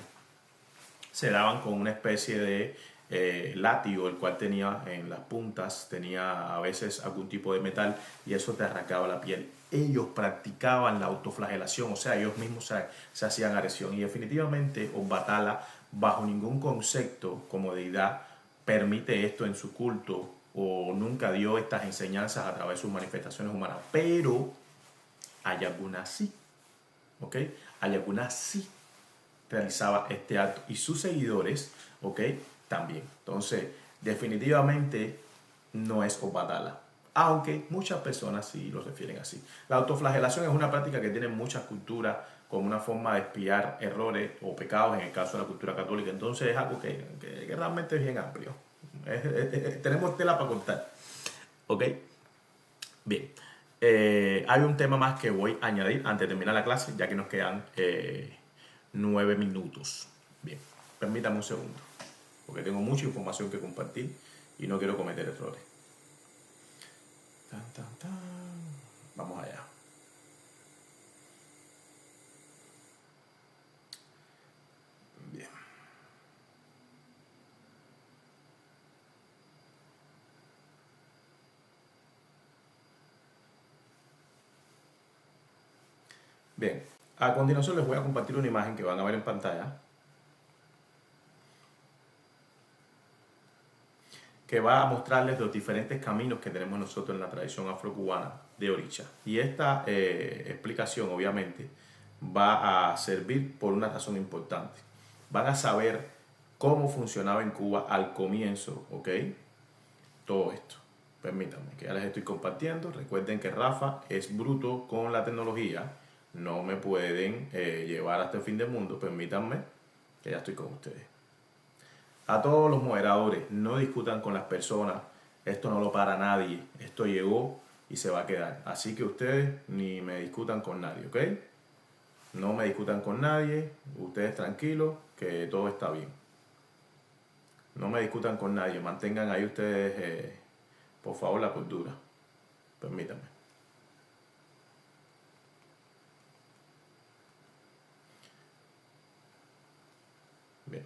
Se daban con una especie de látigo, el cual tenía en las puntas, tenía a veces algún tipo de metal y eso te arrancaba la piel. Ellos practicaban la autoflagelación, o sea, ellos mismos se hacían agresión. Y definitivamente Obatala, bajo ningún concepto como deidad, permite esto en su culto o nunca dio estas enseñanzas a través de sus manifestaciones humanas. Pero hay algunas sí, ¿ok? Hay algunas sí realizaba este acto y sus seguidores, ¿ok? También. Entonces, definitivamente no es Obatala, aunque muchas personas sí lo refieren así. La autoflagelación es una práctica que tiene muchas culturas como una forma de expiar errores o pecados en el caso de la cultura católica. Entonces es algo que realmente es bien amplio. Tenemos tela para contar. ¿Ok? Bien. Hay un tema más que voy a añadir antes de terminar la clase, ya que nos quedan 9 minutos. Bien, permítame un segundo, porque tengo mucha información que compartir y no quiero cometer errores. Tan, tan, tan. Vamos allá. Bien. Bien, a continuación les voy a compartir una imagen que van a ver en pantalla, que va a mostrarles los diferentes caminos que tenemos nosotros en la tradición afrocubana de Orisha. Y esta explicación, obviamente, va a servir por una razón importante. Van a saber cómo funcionaba en Cuba al comienzo, ¿ok? Todo esto. Permítanme, que ya les estoy compartiendo. Recuerden que Rafa es bruto con la tecnología. No me pueden llevar hasta el fin del mundo. Permítanme, que ya estoy con ustedes. A todos los moderadores, no discutan con las personas. Esto no lo para nadie. Esto llegó y se va a quedar. Así que ustedes ni me discutan con nadie, ¿ok? No me discutan con nadie. Ustedes tranquilos, que todo está bien. No me discutan con nadie. Mantengan ahí ustedes, por favor, la cordura. Permítanme. Bien.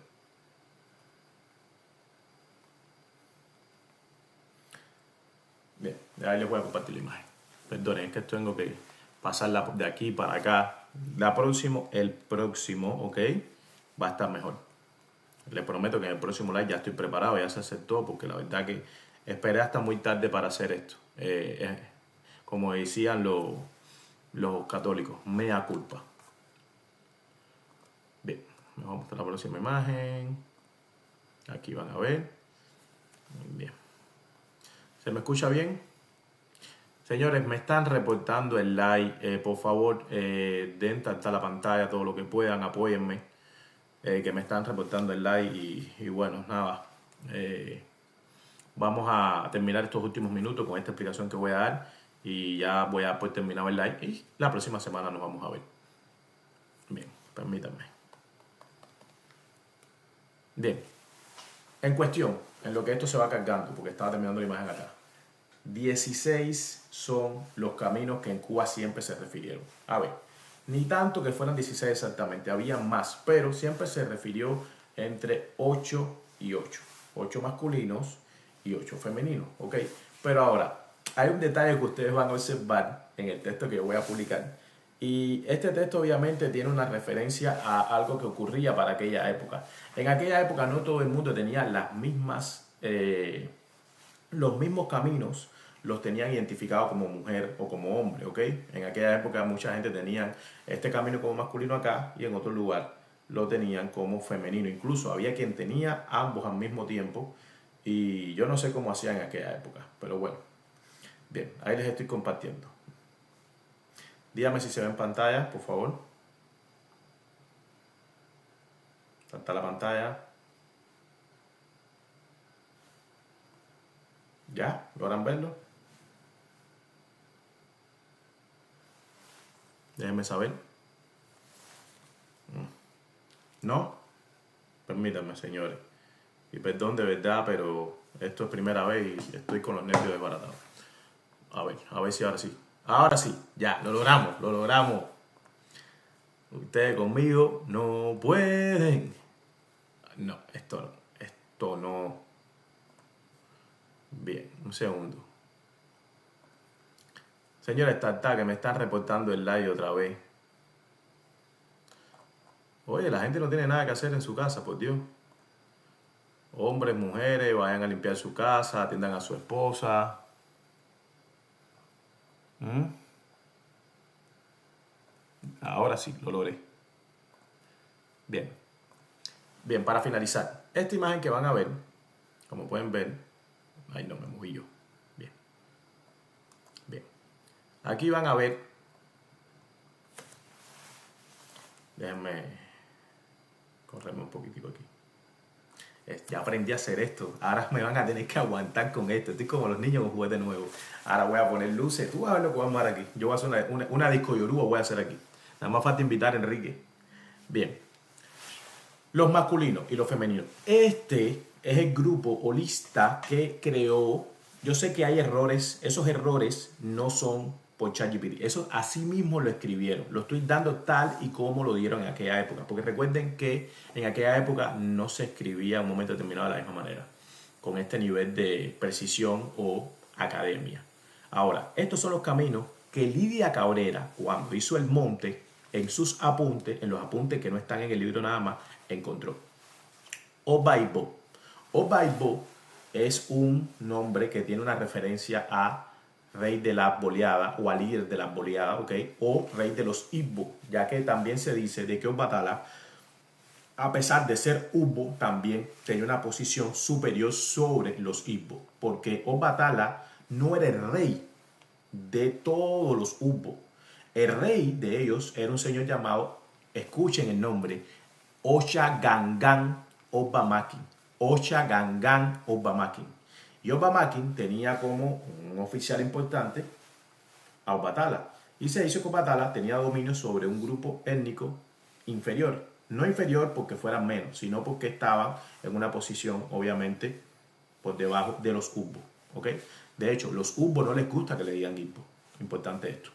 Bien, ahí les voy a compartir la imagen. Perdonen, es que tengo que pasarla de aquí para acá. El próximo, ¿ok? Va a estar mejor. Les prometo que en el próximo live ya estoy preparado, ya se aceptó, porque la verdad que esperé hasta muy tarde para hacer esto. Como decían los católicos, mea culpa. Bien, me voy a mostrar la próxima imagen. Aquí van a ver. Bien. ¿Se me escucha bien? Señores, me están reportando el like. Por favor, den tanta la pantalla todo lo que puedan, apóyenme. Que me están reportando el like y bueno, nada. Vamos a terminar estos últimos minutos con esta explicación que voy a dar y ya voy a poder terminar el like y la próxima semana nos vamos a ver. Bien, permítanme. Bien, en cuestión, en lo que esto se va cargando, porque estaba terminando la imagen acá. 16 son los caminos que en Cuba siempre se refirieron. A ver, ni tanto que fueran 16 exactamente, había más, pero siempre se refirió entre 8 y 8. 8 masculinos y 8 femeninos, ¿ok? Pero ahora, hay un detalle que ustedes van a observar en el texto que yo voy a publicar. Y este texto obviamente tiene una referencia a algo que ocurría para aquella época. En aquella época no todo el mundo tenía las mismas... los mismos caminos los tenían identificados como mujer o como hombre, ¿ok? En aquella época mucha gente tenía este camino como masculino acá y en otro lugar lo tenían como femenino. Incluso había quien tenía ambos al mismo tiempo y yo no sé cómo hacían en aquella época, pero bueno. Bien, ahí les estoy compartiendo. Dígame si se ve en pantalla, por favor. Está la pantalla. ¿Ya? ¿Logran verlo? Déjenme saber. ¿No? Permítanme, señores. Y perdón de verdad, pero esto es primera vez y estoy con los nervios desbaratados. A ver si ahora sí. Ahora sí, ya, lo logramos, lo logramos. Ustedes conmigo no pueden. No, esto no. Bien, un segundo. Señora Startup, que me están reportando el live otra vez. Oye, la gente no tiene nada que hacer en su casa, por Dios. Hombres, mujeres, vayan a limpiar su casa, atiendan a su esposa. ¿Mm? Ahora sí, lo logré. Bien. Bien, para finalizar, esta imagen que van a ver, como pueden ver, ay no, me moví yo. Bien, bien. Aquí van a ver, déjenme correrme un poquitico aquí. Ya aprendí a hacer esto. Ahora me van a tener que aguantar con esto. Estoy como los niños con juguete nuevo. Ahora voy a poner luces. Tú vas a ver lo que vamos a hacer aquí. Yo voy a hacer una disco yoruba, voy a hacer aquí. Nada más falta invitar a Enrique. Bien. Los masculinos y los femeninos. Este es el grupo o lista que creó. Yo sé que hay errores. Esos errores no son por ChatGPT. Eso así mismo lo escribieron. Lo estoy dando tal y como lo dieron en aquella época. Porque recuerden que en aquella época no se escribía en un momento determinado de la misma manera. Con este nivel de precisión o academia. Ahora, estos son los caminos que Lidia Cabrera, cuando hizo el monte, en sus apuntes, en los apuntes que no están en el libro nada más, encontró. Obaibo. Obaibo es un nombre que tiene una referencia a rey de la boleada o a líder de la boleada, ¿ok? O rey de los Igbo, ya que también se dice de que Obatala, a pesar de ser Igbo, también tenía una posición superior sobre los Igbo, porque Obatala no era el rey de todos los Igbo. El rey de ellos era un señor llamado, escuchen el nombre, Osha Gangan Obamakin. Osha Gangan Obamakin. Y Obamakin tenía como un oficial importante a Obatala. Y se hizo que Obatala tenía dominio sobre un grupo étnico inferior. No inferior porque fueran menos, sino porque estaban en una posición, obviamente, por debajo de los Igbo. ¿Ok? De hecho, los Igbo no les gusta que le digan Igbo. Importante esto.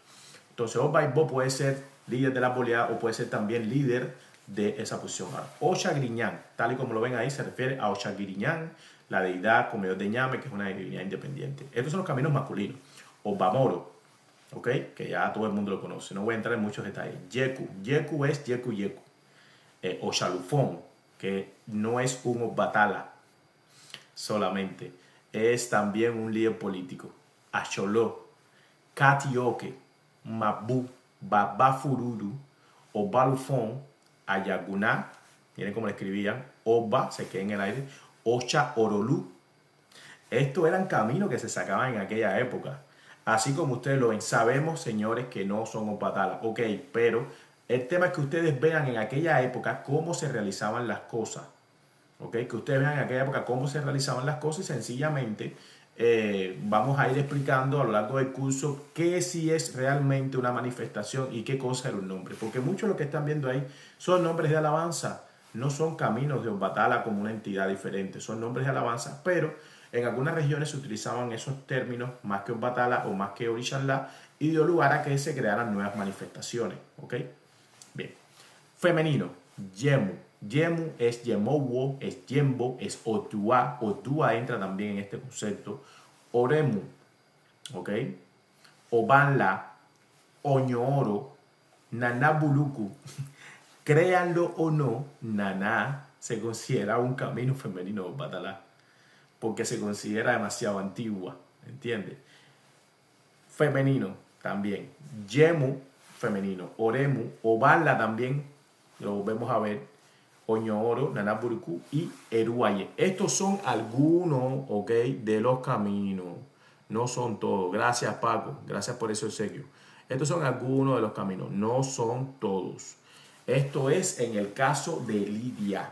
Entonces, Obaibo puede ser líder de la boleada o puede ser también líder de esa posición. Osha Griñán, tal y como lo ven ahí, se refiere a Osha Griñán, la deidad comedor de ñame, que es una divinidad independiente. Estos son los caminos masculinos. Obamoro, ¿ok? Que ya todo el mundo lo conoce. No voy a entrar en muchos detalles. Yeku, Yeku es Yeku Yeku. Oshalufón, que no es un Obatala solamente, es también un líder político. Asholó, Katioke, Mabu, Babafururu, Obalufón, Ayaguná, miren cómo le escribían, Oba, se queda en el aire, Ocha Orolú. Estos eran caminos que se sacaban en aquella época. Así como ustedes lo ven, sabemos, señores, que no son Opatala, ok, pero el tema es que ustedes vean en aquella época cómo se realizaban las cosas. ¿Ok? Que ustedes vean en aquella época cómo se realizaban las cosas y sencillamente vamos a ir explicando a lo largo del curso qué sí es realmente una manifestación y qué cosa era un nombre. Porque muchos de lo que están viendo ahí son nombres de alabanza, no son caminos de Obatala como una entidad diferente, son nombres de alabanza, pero en algunas regiones se utilizaban esos términos más que Obatala o más que Orishalá y dio lugar a que se crearan nuevas manifestaciones. ¿Ok? Bien. Femenino, Yemu. Yemu es Yemowo, es Yembo, es Otua. Otua entra también en este concepto. Oremu, ¿ok? Obanla, Oñoro, Nanabuluku. Créanlo o no, Naná se considera un camino femenino de Batalá, porque se considera demasiado antigua, ¿entiendes? Femenino también. Yemu, femenino. Oremu, Obanla también, lo vemos a ver. Oñoro, Nanaburuku y Eruaye. Estos son algunos, ¿ok? De los caminos. No son todos. Gracias, Paco. Gracias por ese obsequio. Estos son algunos de los caminos. No son todos. Esto es en el caso de Lidia.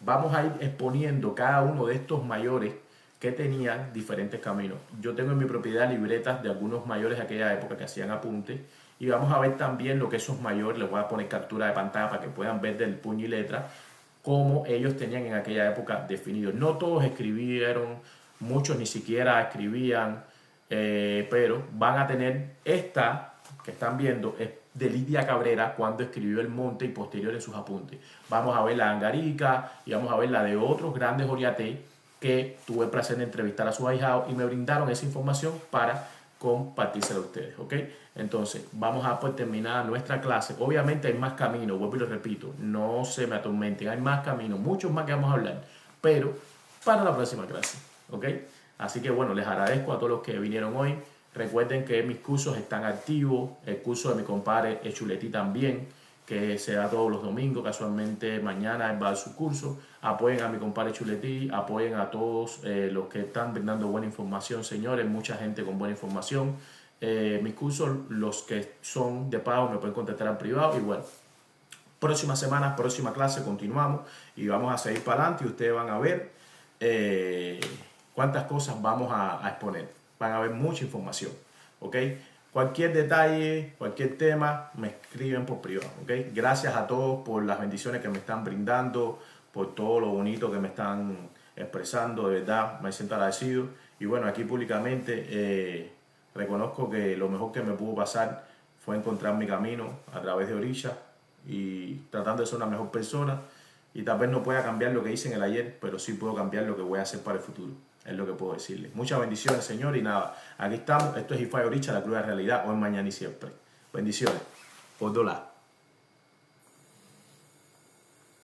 Vamos a ir exponiendo cada uno de estos mayores que tenían diferentes caminos. Yo tengo en mi propiedad libretas de algunos mayores de aquella época que hacían apuntes. Y vamos a ver también lo que esos mayores, les voy a poner captura de pantalla para que puedan ver del puño y letra cómo ellos tenían en aquella época definido. No todos escribieron, muchos ni siquiera escribían, pero van a tener esta que están viendo, es de Lidia Cabrera cuando escribió El Monte y posterior en sus apuntes. Vamos a ver la de Angarica y vamos a ver la de otros grandes oriaté que tuve el placer de entrevistar a sus ahijados y me brindaron esa información para compartírsela a ustedes, ¿ok? Entonces, vamos a pues, terminar nuestra clase. Obviamente hay más caminos, vuelvo y lo repito, no se me atormenten, hay más caminos, muchos más que vamos a hablar, pero para la próxima clase, ¿ok? Así que bueno, les agradezco a todos los que vinieron hoy. Recuerden que mis cursos están activos, el curso de mi compadre Chuletí también, que se da todos los domingos, casualmente mañana él va a dar su curso. Apoyen a mi compadre Chuletí, apoyen a todos los que están brindando buena información, señores, mucha gente con buena información. Mis cursos, los que son de pago, me pueden contactar en privado y bueno, próxima semana, próxima clase, continuamos y vamos a seguir para adelante y ustedes van a ver cuántas cosas vamos a exponer. Van a ver mucha información, ¿ok? Cualquier detalle, cualquier tema, me escriben por privado, ¿ok? Gracias a todos por las bendiciones que me están brindando, por todo lo bonito que me están expresando, de verdad, me siento agradecido. Y bueno, aquí públicamente reconozco que lo mejor que me pudo pasar fue encontrar mi camino a través de Orisha y tratando de ser una mejor persona. Y tal vez no pueda cambiar lo que hice en el ayer, pero sí puedo cambiar lo que voy a hacer para el futuro. Es lo que puedo decirles. Muchas bendiciones, señor. Y nada, aquí estamos. Esto es Ify Orisha, la cruda realidad, hoy, mañana y siempre. Bendiciones. Por $.